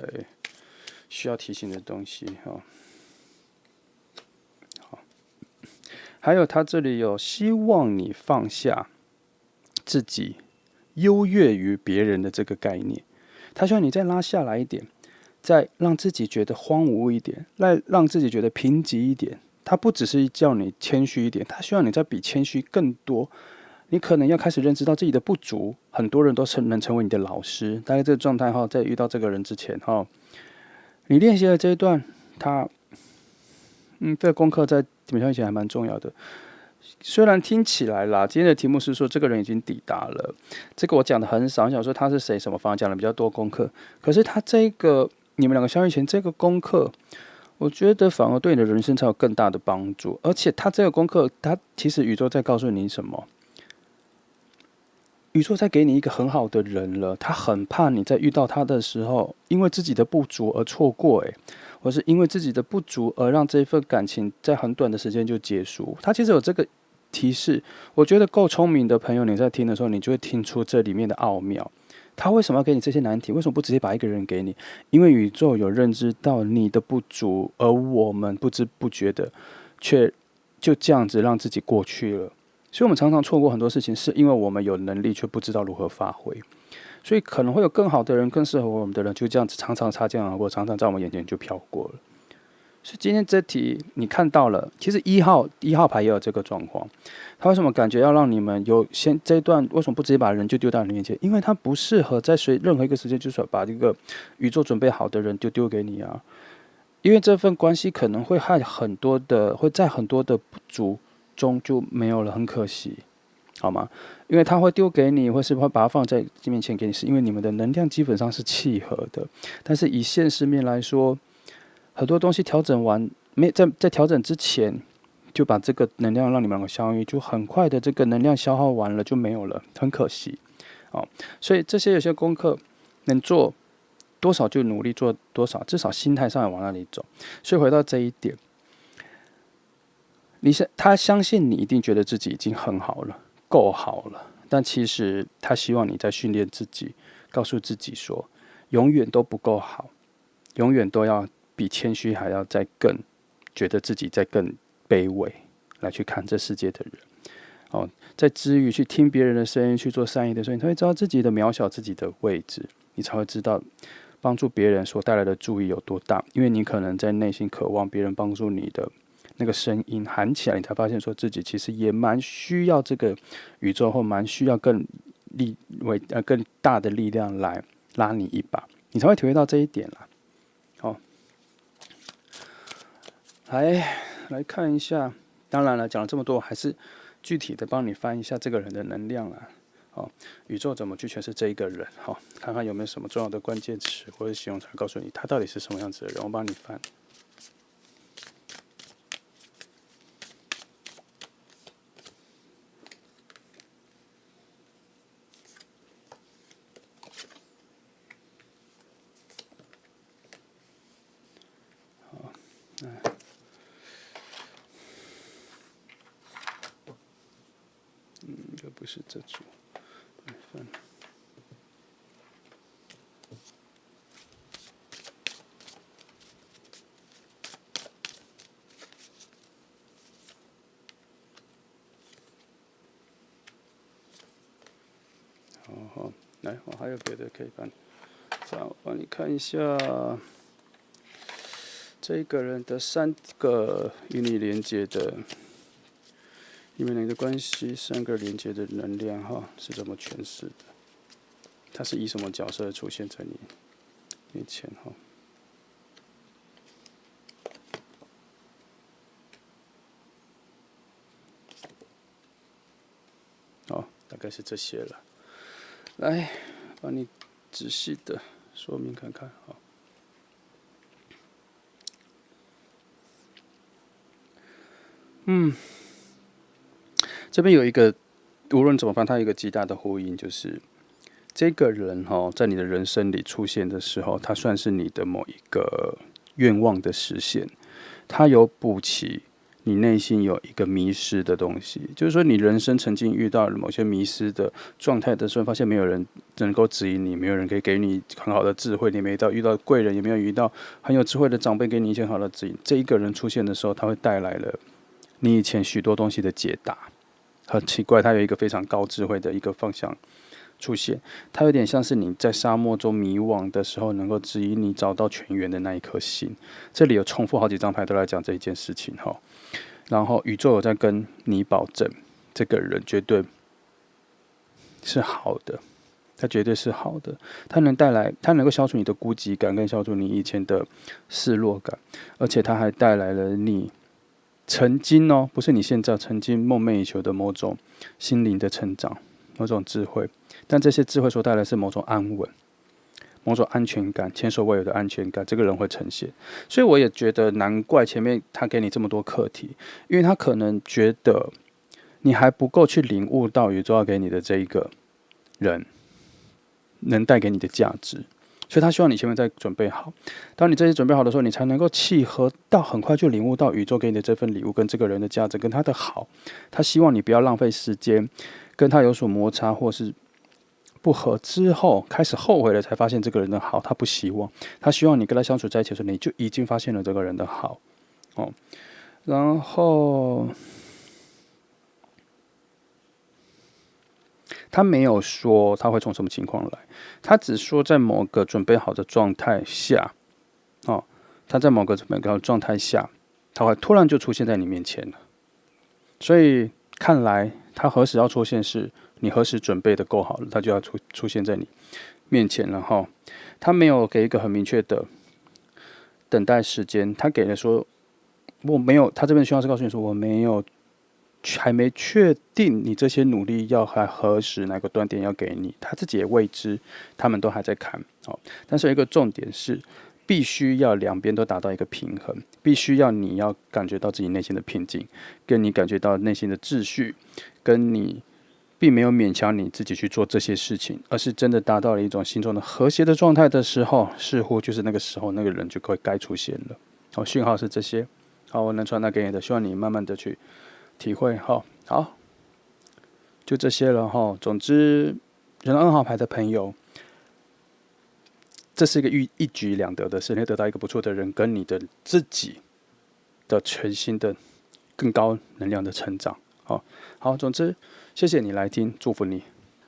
需要提醒的东西。好，还有他这里有希望你放下自己优越于别人的这个概念。他希望你再拉下来一点，再让自己觉得荒芜一点，再让自己觉得贫瘠一点。他不只是叫你谦虚一点，他希望你再比谦虚更多。你可能要开始认知到自己的不足，很多人都能成为你的老师。大概这个状态在遇到这个人之前你练习了这一段，这个功课在体校以前还蛮重要的。虽然听起来啦，今天的题目是说这个人已经抵达了，这个我讲的很少，我想说他是谁什么方讲的比较多功课，可是他这个你们两个相遇前这个功课，我觉得反而对你的人生才有更大的帮助。而且他这个功课，他其实宇宙在告诉你什么？宇宙在给你一个很好的人了，他很怕你在遇到他的时候，因为自己的不足而错过，或是因为自己的不足而让这份感情在很短的时间就结束。他其实有这个提示，我觉得够聪明的朋友，你在听的时候，你就会听出这里面的奥妙。他为什么要给你这些难题？为什么不直接把一个人给你？因为宇宙有认知到你的不足，而我们不知不觉的却就这样子让自己过去了。所以我们常常错过很多事情，是因为我们有能力却不知道如何发挥。所以可能会有更好的人，更适合我们的人，就这样子常常擦肩而过，常常在我们眼前就飘过了。所以今天这题你看到了，其实一号牌也有这个状况。他为什么感觉要让你们有先这一段？为什么不直接把人就丢到你面前？因为他不适合在任何一个时间，就是把这个宇宙准备好的人就丢给你啊。因为这份关系可能会在很多的不足中就没有了，很可惜，好吗？因为他会丢给你，或是会把它放在面前给你，是因为你们的能量基本上是契合的。但是以现实面来说，很多东西调整完，在调整之前，就把这个能量让你们两个相遇，就很快的这个能量消耗完了就没有了，很可惜。所以这些有些功课能做多少就努力做多少，至少心态上也往那里走。所以回到这一点。他相信你一定觉得自己已经很好了，够好了，但其实他希望你在训练自己，告诉自己说，永远都不够好，永远都要比谦虚还要再更觉得自己再更卑微来去看这世界的人。在之余去听别人的声音，去做善意的声音，你才会知道自己的渺小，自己的位置，你才会知道帮助别人所带来的注意有多大，因为你可能在内心渴望别人帮助你的那个声音喊起来，你才发现说自己其实也蛮需要这个宇宙，或蛮需要更大的力量来拉你一把，你才会体会到这一点啦。来看一下，当然了，讲了这么多，还是具体的帮你翻一下这个人的能量啦。宇宙怎么去诠释这一个人？看看有没有什么重要的关键词或者形容词告诉你他到底是什么样子的人。我帮你翻。不是这组，好，来，我还有别的可以翻。我帮你看一下这个人的3个与你连接的。你们两个关系3个连接的能量是怎么诠释的？它是以什么角色出现在你面前大概是这些了。来，帮你仔细的说明看看这边有一个，无论怎么办，它有一个极大的呼应，就是这个人在你的人生里出现的时候，他算是你的某一个愿望的实现，他有补齐你内心有一个迷失的东西，就是说你人生曾经遇到了某些迷失的状态的时候，发现没有人能够指引你，没有人可以给你很好的智慧，你没遇到贵人，也没有遇到很有智慧的长辈给你一些好的指引。这一个人出现的时候，他会带来了你以前许多东西的解答。很奇怪，他有一个非常高智慧的一个方向出现，它有点像是你在沙漠中迷惘的时候，能够指引你找到泉源的那一颗心。这里有重复好几张牌都来讲这一件事情哈。然后宇宙有在跟你保证，这个人绝对是好的，他绝对是好的，他能够消除你的孤寂感，跟消除你以前的失落感，而且他还带来了你曾经不是你现在曾经梦寐以求的某种心灵的成长，某种智慧。但这些智慧所带来的是某种安稳，某种安全感，前所未有的安全感，这个人会呈现。所以我也觉得难怪前面他给你这么多课题，因为他可能觉得你还不够去领悟到宇宙要给你的这一个人能带给你的价值，所以他希望你前面再准备好。当你这些准备好的时候，你才能够契合到很快就领悟到宇宙给你的这份礼物跟这个人的价值跟他的好。他希望你不要浪费时间，跟他有所摩擦或是不合之后，开始后悔了才发现这个人的好。他不希望，他希望你跟他相处在一起的时候，你就已经发现了这个人的好哦。然后他没有说他会从什么情况来，他只说在某个准备好的状态下，他在某个准备好的状态下，他会突然就出现在你面前了。所以看来他何时要出现是你何时准备的够好了，他就要出现在你面前了哈。他没有给一个很明确的等待时间，他给了说我没有，他这边需要是告诉你说我没有。还没确定你这些努力要还何时哪个端点要给你，他自己也未知，他们都还在看。但是有一个重点是，必须要两边都达到一个平衡，必须要你要感觉到自己内心的平静，跟你感觉到内心的秩序，跟你并没有勉强你自己去做这些事情，而是真的达到了一种心中的和谐的状态的时候，似乎就是那个时候那个人就该出现了。讯号是这些。好，我能传达给你的，希望你慢慢的去体会哈。好，就这些了哈。总之，人2号牌的朋友，这是一个一举两得的事，你会得到一个不错的人，跟你的自己的全新的、更高能量的成长。好，总之，谢谢你来听，祝福你。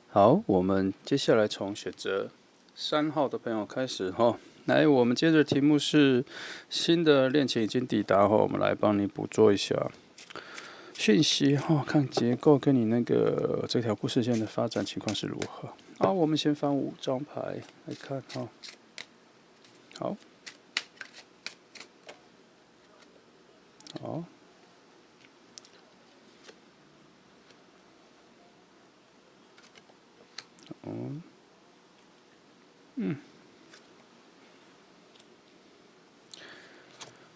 好，我们接下来从选择3号的朋友开始哈。来，我们接着题目是新的恋情已经抵达后，我们来帮你捕捉一下讯息看结构跟你那个这条故事线的发展情况是如何。好，我们先翻5张牌来看好，好，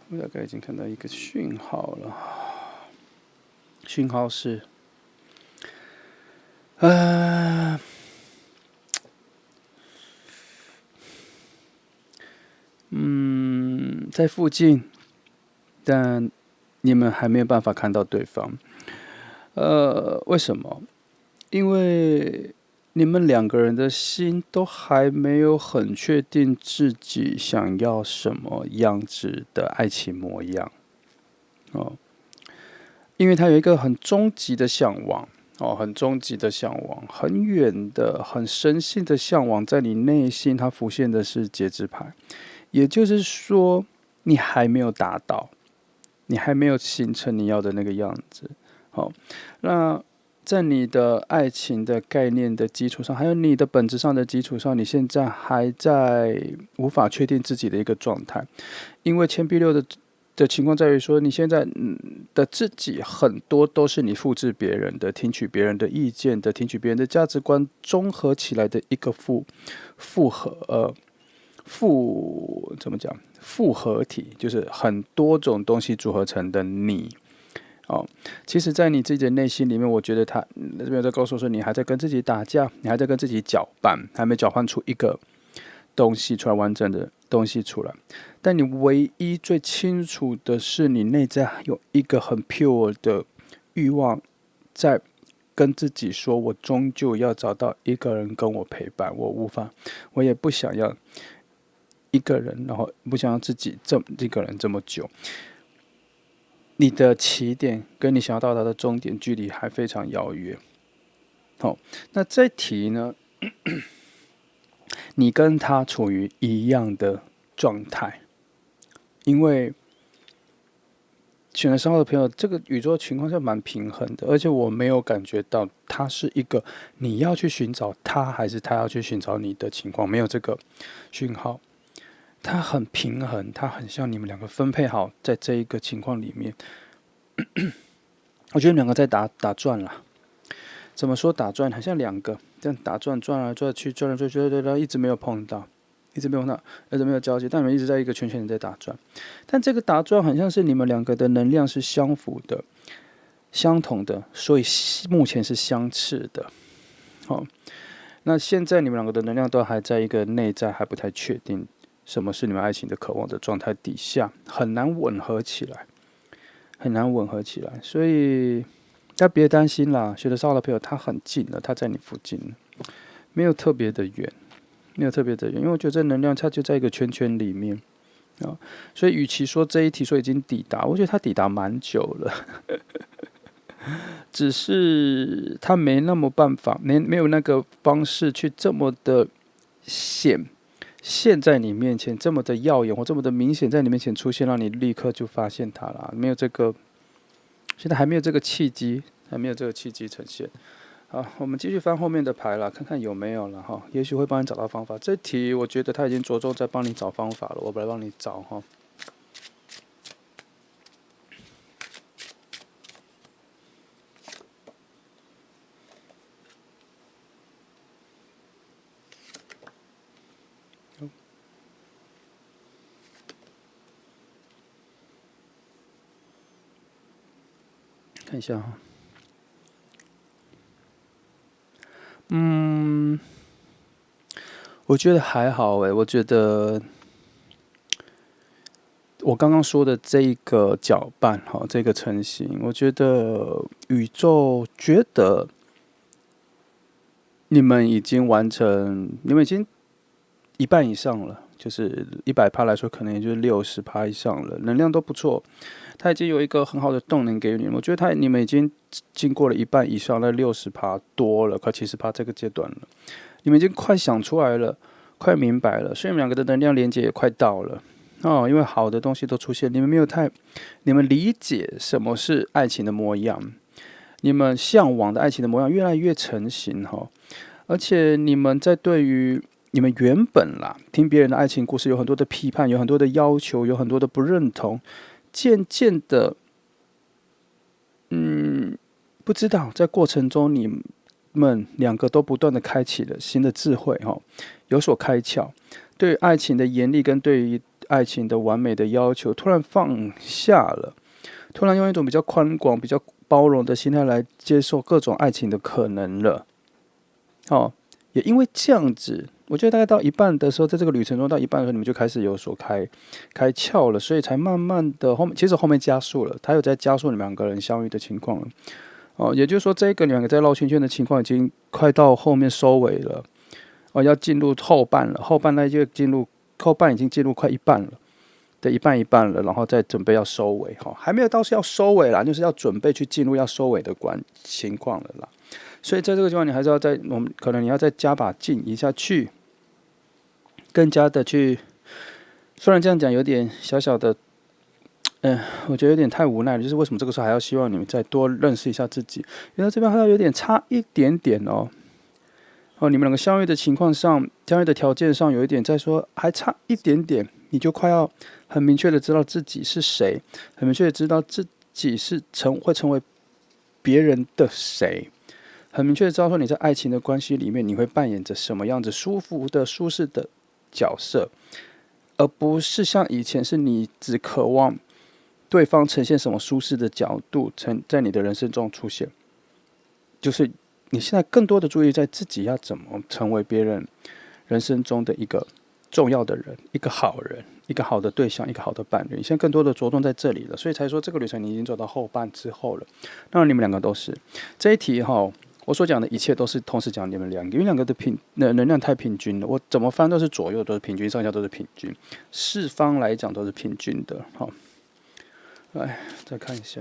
我大概已经看到一个讯号了，讯号是，在附近，但你们还没有办法看到对方。为什么？因为你们2个人的心都还没有很确定自己想要什么样子的爱情模样因为他有一个很终极的向往很终极的向往，很远的、很深信的向往，在你内心它浮现的是节制牌，也就是说，你还没有达到，你还没有形成你要的那个样子。那在你的爱情的概念的基础上，还有你的本质上的基础上，你现在还在无法确定自己的一个状态，因为铅笔6的情况在于说，你现在的自己很多都是你复制别人的、听取别人的意见的、听取别人的价值观综合起来的一个复合体，就是很多种东西组合成的你。其实，在你自己的内心里面，我觉得他这边在告诉我说，你还在跟自己打架，你还在跟自己搅拌，还没搅拌出一个东西出来，完整的东西出来。但你唯一最清楚的是，你内在有一个很 pure 的欲望，在跟自己说，我终究要找到一个人跟我陪伴，我也不想要一个人，然后不想要自己一个人这么久。你的起点跟你想要到达的终点距离还非常遥远。那这题呢，你跟他处于一样的状态，因为选了3号的朋友，这个宇宙情况是蛮平衡的，而且我没有感觉到他是一个你要去寻找他，还是他要去寻找你的情况，没有这个讯号。他很平衡，他很像你们两个分配好在这一个情况里面。我觉得你们两个在打转啦。怎么说打转？很像两个这样打转，转来转去，转来转去，一直没有碰到，一直没有碰到，一直没有交集，但你们一直在一个圈圈里在打转。但这个打转很像是你们两个的能量是相符的、相同的，所以目前是相斥的。好，那现在你们两个的能量都还在一个内在还不太确定什么是你们爱情的渴望的状态底下，很难吻合起来，很难吻合起来。所以但别担心啦，学得少的朋友他很近了，他在你附近，没有特别的远，没有特别的远，因为我觉得这能量它就在一个圈圈里面啊，所以与其说这一题说已经抵达，我觉得他抵达蛮久了，只是他没那么办法，没有那个方式去这么的现在你面前这么的耀眼或这么的明显在你面前出现，让你立刻就发现它了，没有这个。现在还没有这个契机，还没有这个契机呈现。好，我们继续翻后面的牌了，看看有没有了哈。也许会帮你找到方法。这题我觉得他已经着重在帮你找方法了，我来帮你找哈。看一下哈。我觉得还好诶，我觉得我刚刚说的这一个搅拌哈，这个成型，我觉得宇宙觉得你们已经完成，你们已经一半以上了，就是100%来说，可能也就是60%以上了，能量都不错。它已经有一个很好的动能给你们，我觉得你们已经经过了一半以上，那60%多了，快70%这个阶段了，你们已经快想出来了，快明白了，所以你们两个的能量连接也快到了。哦，因为好的东西都出现，你们没有你们理解什么是爱情的模样，你们向往的爱情的模样越来越成型哈，而且你们在对于你们原本啦听别人的爱情故事有很多的批判，有很多的要求，有很多的不认同，渐渐的，不知道在过程中你们两个都不断的开启了新的智慧哈，有所开窍，对于爱情的严厉跟对于爱情的完美的要求突然放下了，突然用一种比较宽广、比较包容的心态来接受各种爱情的可能了。哦，也因为这样子，我觉得大概到一半的时候，在这个旅程中到一半的时候，你们就开始有所开窍了，所以才慢慢的其实后面加速了，他有在加速你们两个人相遇的情况了。哦，也就是说，这个你们两个在绕圈圈的情况已经快到后面收尾了。哦，要进入后半了，后半那就后半已经进入快一半了。对，一半了，然后再准备要收尾哈，还没有到是要收尾啦，就是要准备去进入要收尾的情况了啦。所以在这个情况，你还是要可能你要再加把劲一下去，更加的去。虽然这样讲有点小小的，我觉得有点太无奈了。就是为什么这个时候还要希望你们再多认识一下自己？因为这边还要有点差一点点哦。哦，你们两个相遇的情况上，相遇的条件上有一点在说还差一点点，你就快要很明确的知道自己是谁，很明确的知道自己会成为别人的谁，很明确的知道说你在爱情的关系里面你会扮演着什么样子舒服的、舒适的角色，而不是像以前是你只渴望对方呈现什么舒适的角度在你的人生中出现，就是你现在更多的注意在自己要怎么成为别人人生中的一个重要的人，一个好人，一个好的对象，一个好的伴侣。你现在更多的着重在这里了，所以才说这个旅程你已经走到后半之后了。当然，你们两个都是这一题哈。我所讲的一切都是同时讲你们两个，因为两个的能量太平均了，我怎么翻都是左右都是平均，上下都是平均，四方来讲都是平均的。好，来再看一下。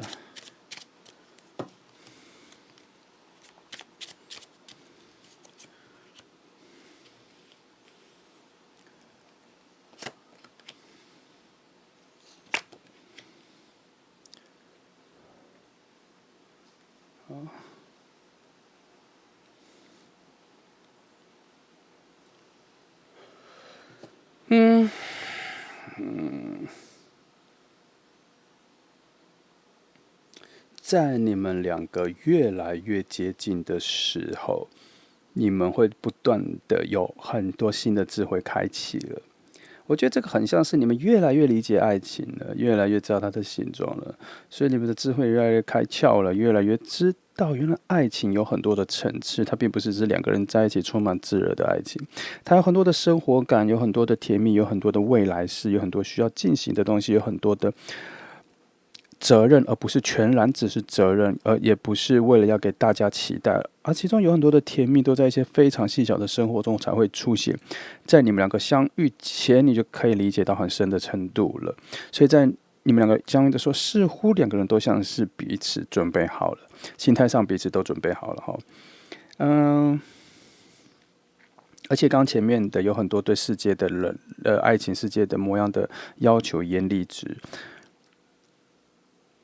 在你们两个越来越接近的时候，你们会不断的有很多新的智慧开启了。我觉得这个很像是你们越来越理解爱情了，越来越知道它的形状了，所以你们的智慧越来越开窍了，越来越知道原来爱情有很多的层次，它并不是只是两个人在一起充满炙热的爱情，它有很多的生活感，有很多的甜蜜，有很多的未来式，有很多需要进行的东西，有很多的责任，而不是全然只是责任，而也不是为了要给大家期待，而其中有很多的甜蜜都在一些非常细小的生活中才会出现，在你们两个相遇前，你就可以理解到很深的程度了。所以在你们两个相遇的时候，似乎两个人都像是彼此准备好了，心态上彼此都准备好了哈。而且刚前面的有很多对世界的人，爱情世界的模样的要求严厉值。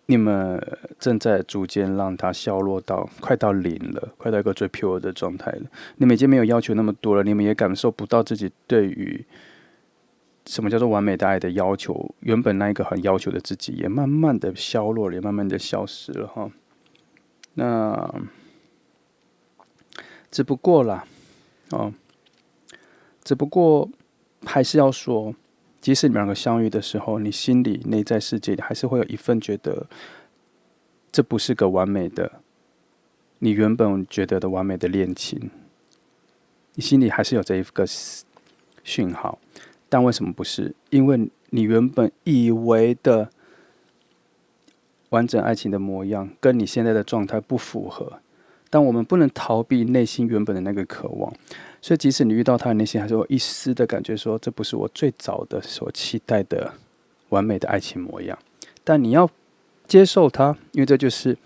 你们正在逐渐让它消落到快到零了，快到一个最 pure 的状态了。你们已经没有要求那么多了，你们也感受不到自己对于什么叫做完美的爱的要求，原本那一个很要求的自己也慢慢的消落了，也慢慢的消失了哈。那只不过啦，只不过还是要说。即使你们两个相遇的时候，你心里内在世界里还是会有一份觉得这不是个完美的，你原本觉得的完美的恋情，你心里还是有这一个讯号。但为什么不是？因为你原本以为的完整爱情的模样，跟你现在的状态不符合。但我们不能逃避内心原本的那个渴望，所以即使你遇到他的内心还是有一丝的感觉说，这不是我最早的所期待的完美的爱情模样。但你要接受它，因为这就是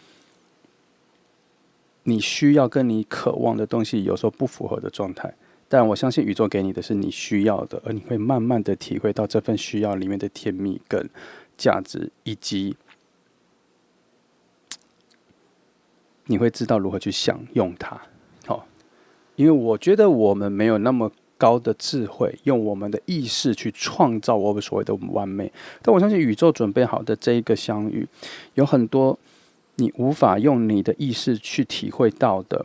你需要跟你渴望的东西有时候不符合的状态。但我相信宇宙给你的是你需要的，而你会慢慢的体会到这份需要里面的甜蜜跟价值，以及你会知道如何去享用它。好，因为我觉得我们没有那么高的智慧，用我们的意识去创造我们所谓的完美。但我相信宇宙准备好的这一个相遇，有很多你无法用你的意识去体会到的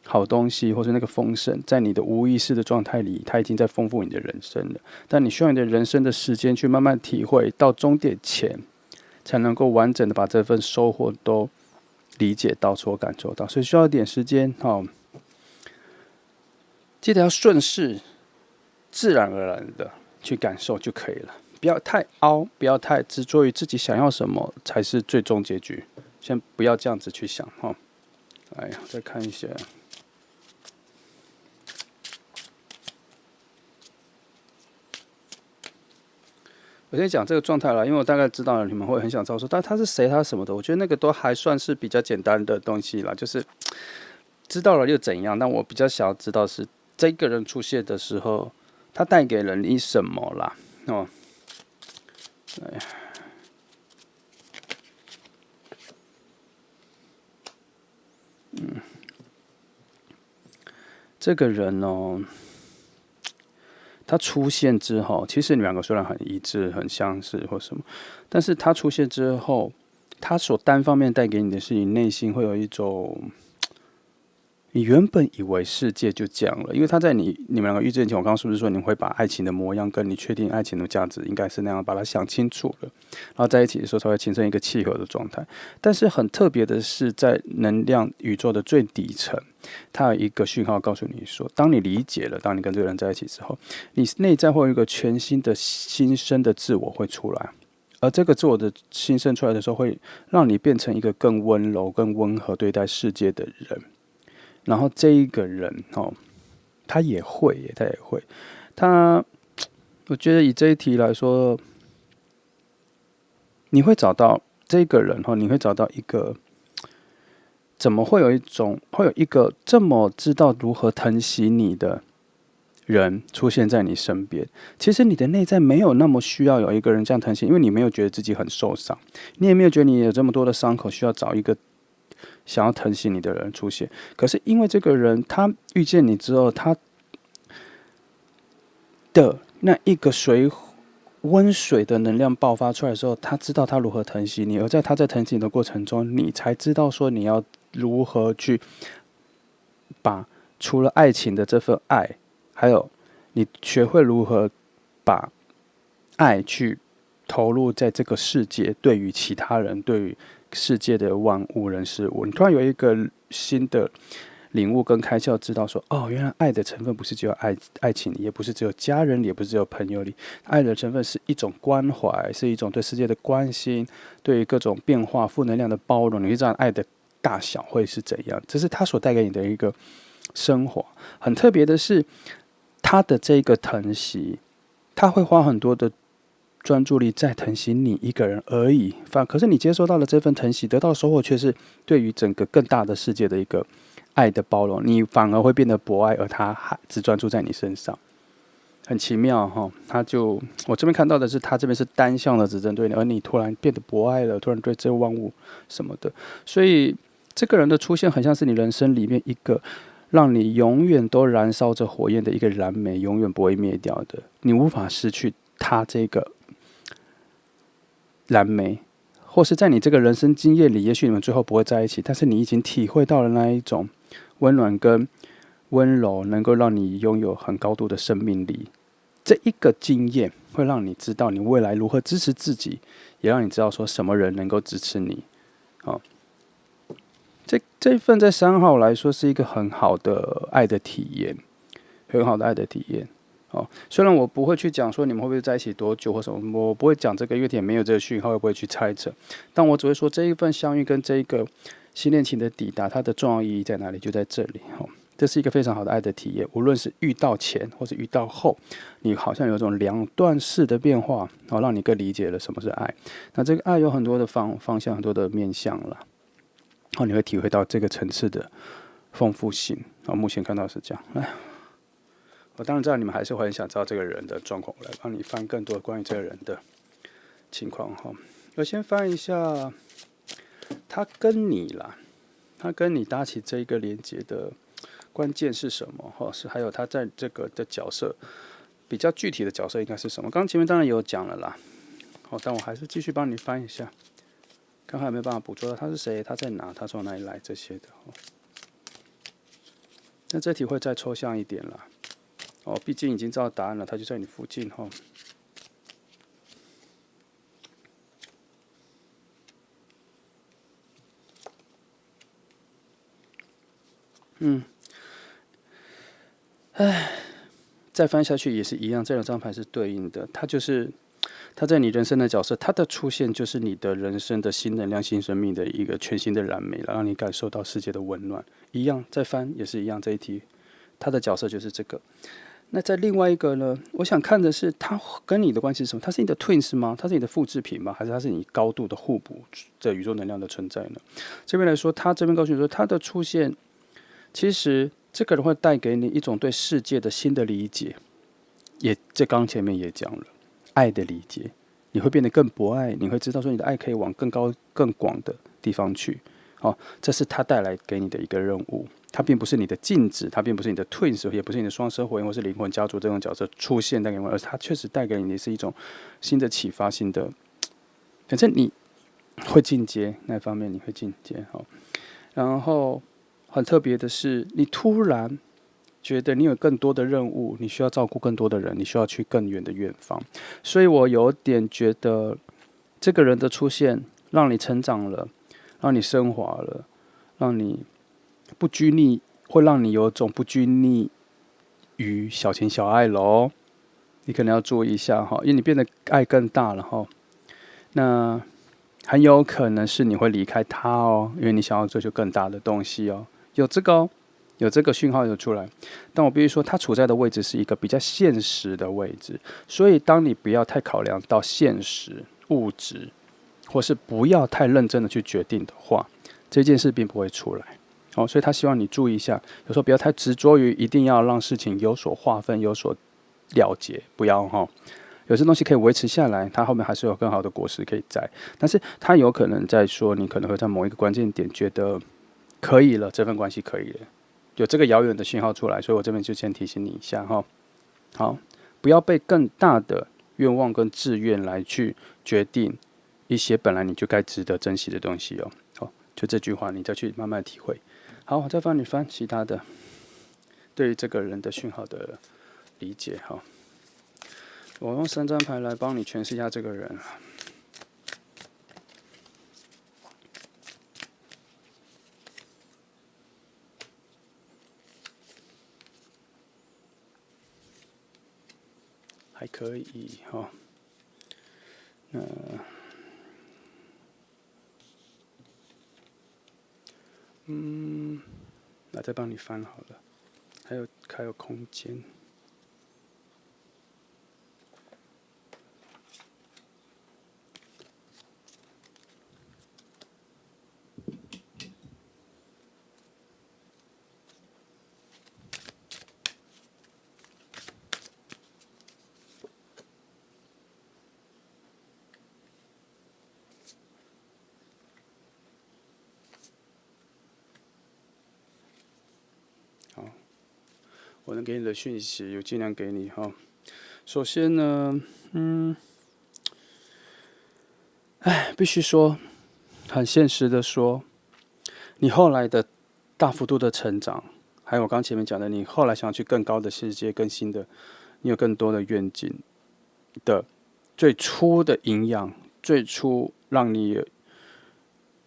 好东西，或是那个丰盛，在你的无意识的状态里，它已经在丰富你的人生了。但你需要你的人生的时间去慢慢体会，到终点前，才能够完整的把这份收获都理解到，所感受到，所以需要一点时间。记得要顺势，自然而然的去感受就可以了，不要太凹，不要太执着于自己想要什么才是最终结局。先不要这样子去想哈。哎呀，再看一些。我先讲这个状态了，因为我大概知道了你们会很想知道说，但他是谁，他什么的。我觉得那个都还算是比较简单的东西啦，就是知道了又怎样。但我比较想要知道是这个人出现的时候，他带给人你什么啦？这个人他出现之后，其实你们两个虽然很一致、很相似或什么，但是他出现之后，他所单方面带给你的是，你内心会有一种，你原本以为世界就这样了，因为他在你们两个遇见前，我刚刚是不是说你会把爱情的模样跟你确定爱情的价值应该是那样，把它想清楚了，然后在一起的时候才会形成一个契合的状态。但是很特别的是，在能量宇宙的最底层，它有一个讯号告诉你说，当你理解了，当你跟这个人在一起之后，你内在会有一个全新的新生的自我会出来。而这个自我的新生出来的时候，会让你变成一个更温柔、更温和对待世界的人。然后这一个人他也会，我觉得以这一题来说，你会找到这个人你会找到一个，怎么会有一个这么知道如何疼惜你的人出现在你身边？其实你的内在没有那么需要有一个人这样疼惜，因为你没有觉得自己很受伤，你也没有觉得你有这么多的伤口需要找一个想要疼惜你的人出现。可是因为这个人他遇见你之后，他的那一个温水的能量爆发出来的时候，他知道他如何疼惜你，而在他在疼惜你的过程中，你才知道说你要如何去把除了爱情的这份爱，还有你学会如何把爱去投入在这个世界，对于其他人，对于世界的万物人事物，你突然有一个新的领悟跟开窍，知道说，哦，原来爱的成分不是只有爱情里，也不是只有家人里，也不是只有朋友里，爱的成分是一种关怀，是一种对世界的关心，对于各种变化、负能量的包容。你会知道爱的大小会是怎样，这是他所带给你的一个生活。很特别的是，他的这个疼惜，他会花很多的专注力在疼惜你一个人而已，可是你接收到了这份疼惜，得到的收获却是对于整个更大的世界的一个爱的包容，你反而会变得博爱，而他还只专注在你身上，很奇妙哈。我这边看到的是，他这边是单向的只针对你，而你突然变得博爱了，突然对这万物什么的，所以这个人的出现很像是你人生里面一个让你永远都燃烧着火焰的一个燃煤，永远不会灭掉的，你无法失去他这个燃煤。或是在你这个人生经验里，也许你们最后不会在一起，但是你已经体会到了那一种温暖跟温柔，能够让你拥有很高度的生命力。这一个经验会让你知道你未来如何支持自己，也让你知道说什么人能够支持你。这一份在3号来说是一个很好的爱的体验，很好的爱的体验。虽然我不会去讲说你们会不会在一起多久或什么，我不会讲这个，因为也没有这个讯号，会不会去猜测？但我只会说这一份相遇跟这一个新恋情的抵达，它的重要意义在哪里？就在这里。这是一个非常好的爱的体验，无论是遇到前或是遇到后，你好像有一种两段式的变化，让你更理解了什么是爱。那这个爱有很多的方向，很多的面向了，你会体会到这个层次的丰富性。目前看到是这样。我当然知道你们还是会很想知道这个人的状况，我来帮你翻更多关于这个人的情况哈。我先翻一下他跟你搭起这一个连接的关键是什么哈？是还有他在这个的角色比较具体的角色应该是什么？刚刚前面当然有讲了啦，但我还是继续帮你翻一下，看看有没有办法捕捉到他是谁，他在哪，他从哪里来这些的。那这题会再抽象一点啦。毕竟已经知道答案了，他就在你附近哈。再翻下去也是一样，这2张牌是对应的，他在你人生的角色，他的出现就是你的人生的新能量、新生命的一个全新的燃煤了，让你感受到世界的温暖。一样，再翻也是一样，这一题他的角色就是这个。那在另外一个呢？我想看的是他跟你的关系是什么？他是你的 twins 吗？他是你的复制品吗？还是他是你高度的互补的宇宙能量的存在呢？这边来说，他这边告诉你说，他的出现，其实这个人会带给你一种对世界的新的理解。这刚前面也讲了，爱的理解，你会变得更博爱，你会知道说你的爱可以往更高、更广的地方去。这是他带来给你的一个任务。它并不是你的镜子，它并不是你的 twins， 也不是你的双生火焰或是灵魂家族这种角色出现带给你，而它确实带给你的是一种新的启发，新的，反正你会进阶那方面，你会进阶。然后很特别的是，你突然觉得你有更多的任务，你需要照顾更多的人，你需要去更远的远方，所以我有点觉得这个人的出现让你成长了，让你升华了，让你不拘泥，会让你有种不拘泥于小情小爱咯。你可能要注意一下哈，因为你变得爱更大了哈。那很有可能是你会离开他哦，因为你想要追求更大的东西哦。有这个讯号有出来，但我必须说，他处在的位置是一个比较现实的位置，所以当你不要太考量到现实、物质，或是不要太认真的去决定的话，这件事并不会出来。所以他希望你注意一下，有时候不要太执着于一定要让事情有所划分、有所了结，不要有些东西可以维持下来，它后面还是有更好的果实可以摘。但是它有可能在说，你可能会在某一个关键点觉得可以了，这份关系可以了，有这个遥远的讯号出来，所以我这边就先提醒你一下哈。好，不要被更大的愿望跟志愿来去决定一些本来你就该值得珍惜的东西哦。好，就这句话，你再去慢慢体会。好，我再帮你翻其他的对于这个人的讯号的理解哈。我用3张牌来帮你诠释一下这个人。还可以哈，那再帮你翻好了，还有空间。我能给你的讯息，有尽量给你哈。首先呢，必须说，很现实的说，你后来的大幅度的成长，还有我刚前面讲的，你后来想去更高的世界、更新的，你有更多的愿景的最初的营养，最初让你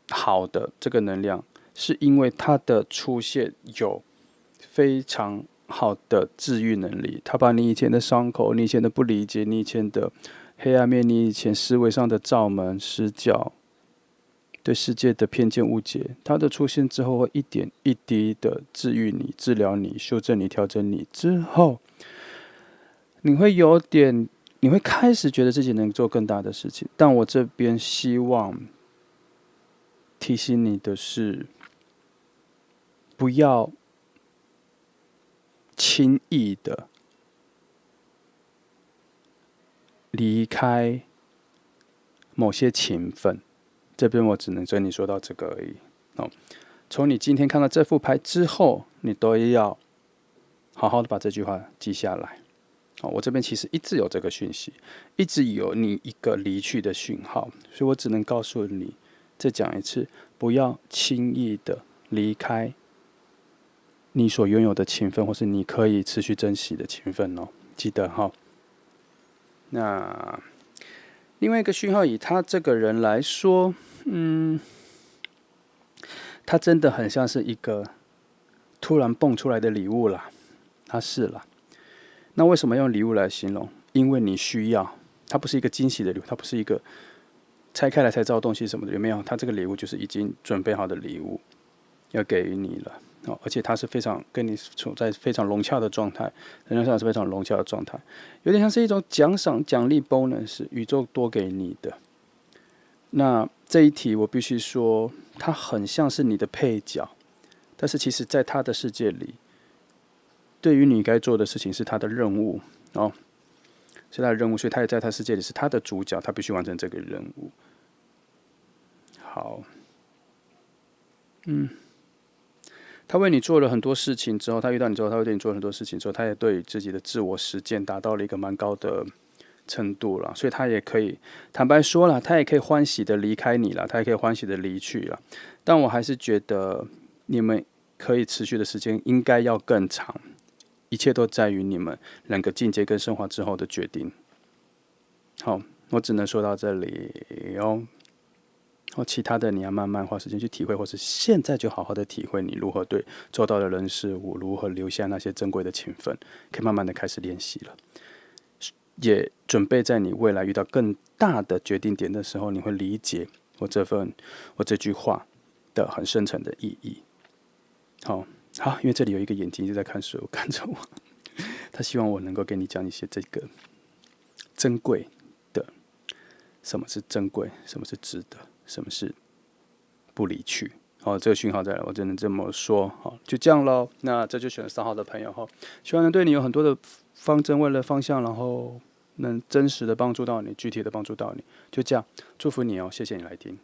好的这个能量，是因为它的出现有非常好的治愈能力，它把你以前的伤口、你以前的不理解、你以前的黑暗面、你以前思维上的罩门、死角、对世界的偏见误解，它的出现之后会一点一滴的治愈你、治疗你、修正你、调整你之后，你会开始觉得自己能做更大的事情。但我这边希望提醒你的是，不要轻易的离开某些情分。这边我只能跟你说到这个而已。从你今天看到这副牌之后，你都要好好的把这句话记下来。我这边其实一直有这个讯息，一直有你一个离去的讯号，所以我只能告诉你，再讲一次，不要轻易的离开你所拥有的情分，或是你可以持续珍惜的情分哦，记得哈。那另外一个讯号，以他这个人来说，他真的很像是一个突然蹦出来的礼物啦，他是啦。那为什么用礼物来形容？因为你需要，它不是一个惊喜的礼物，它不是一个拆开来才知道东西什么的，有没有？它这个礼物就是已经准备好的礼物，要给予你了。而且它是非常跟你处在非常融洽的状态，能量上是非常融洽的状态，有点像是一种奖赏、奖励 bonus， 宇宙多给你的。那这一题我必须说，它很像是你的配角，但是其实在他的世界里，对于你该做的事情是他的任务哦，是他的任务，所以他也在他世界里是他的主角，他必须完成这个任务。好，他为你做了很多事情之后，他遇到你之后，他为对你做了很多事情之后，他也对自己的自我实践达到了一个蛮高的程度了，所以他也可以坦白说了，他也可以欢喜的离开你了，他也可以欢喜的离去了。但我还是觉得你们可以持续的时间应该要更长，一切都在于你们两个进阶跟升华之后的决定。好，我只能说到这里哦。其他的你要慢慢花时间去体会，或是现在就好好的体会你如何对周遭的人事物，如何留下那些珍贵的情分，可以慢慢的开始练习了。也准备在你未来遇到更大的决定点的时候，你会理解我这句话的很深层的意义。好，因为这里有一个眼睛一直在看书，看着我，他希望我能够给你讲一些这个珍贵的，什么是珍贵，什么是值得，什么是不离去。这个讯号在了，我只能这么说。就这样咯。那这就选了3号的朋友希望能对你有很多的方针，为了方向，然后能真实的帮助到你，具体的帮助到你。就这样，祝福你谢谢你来听。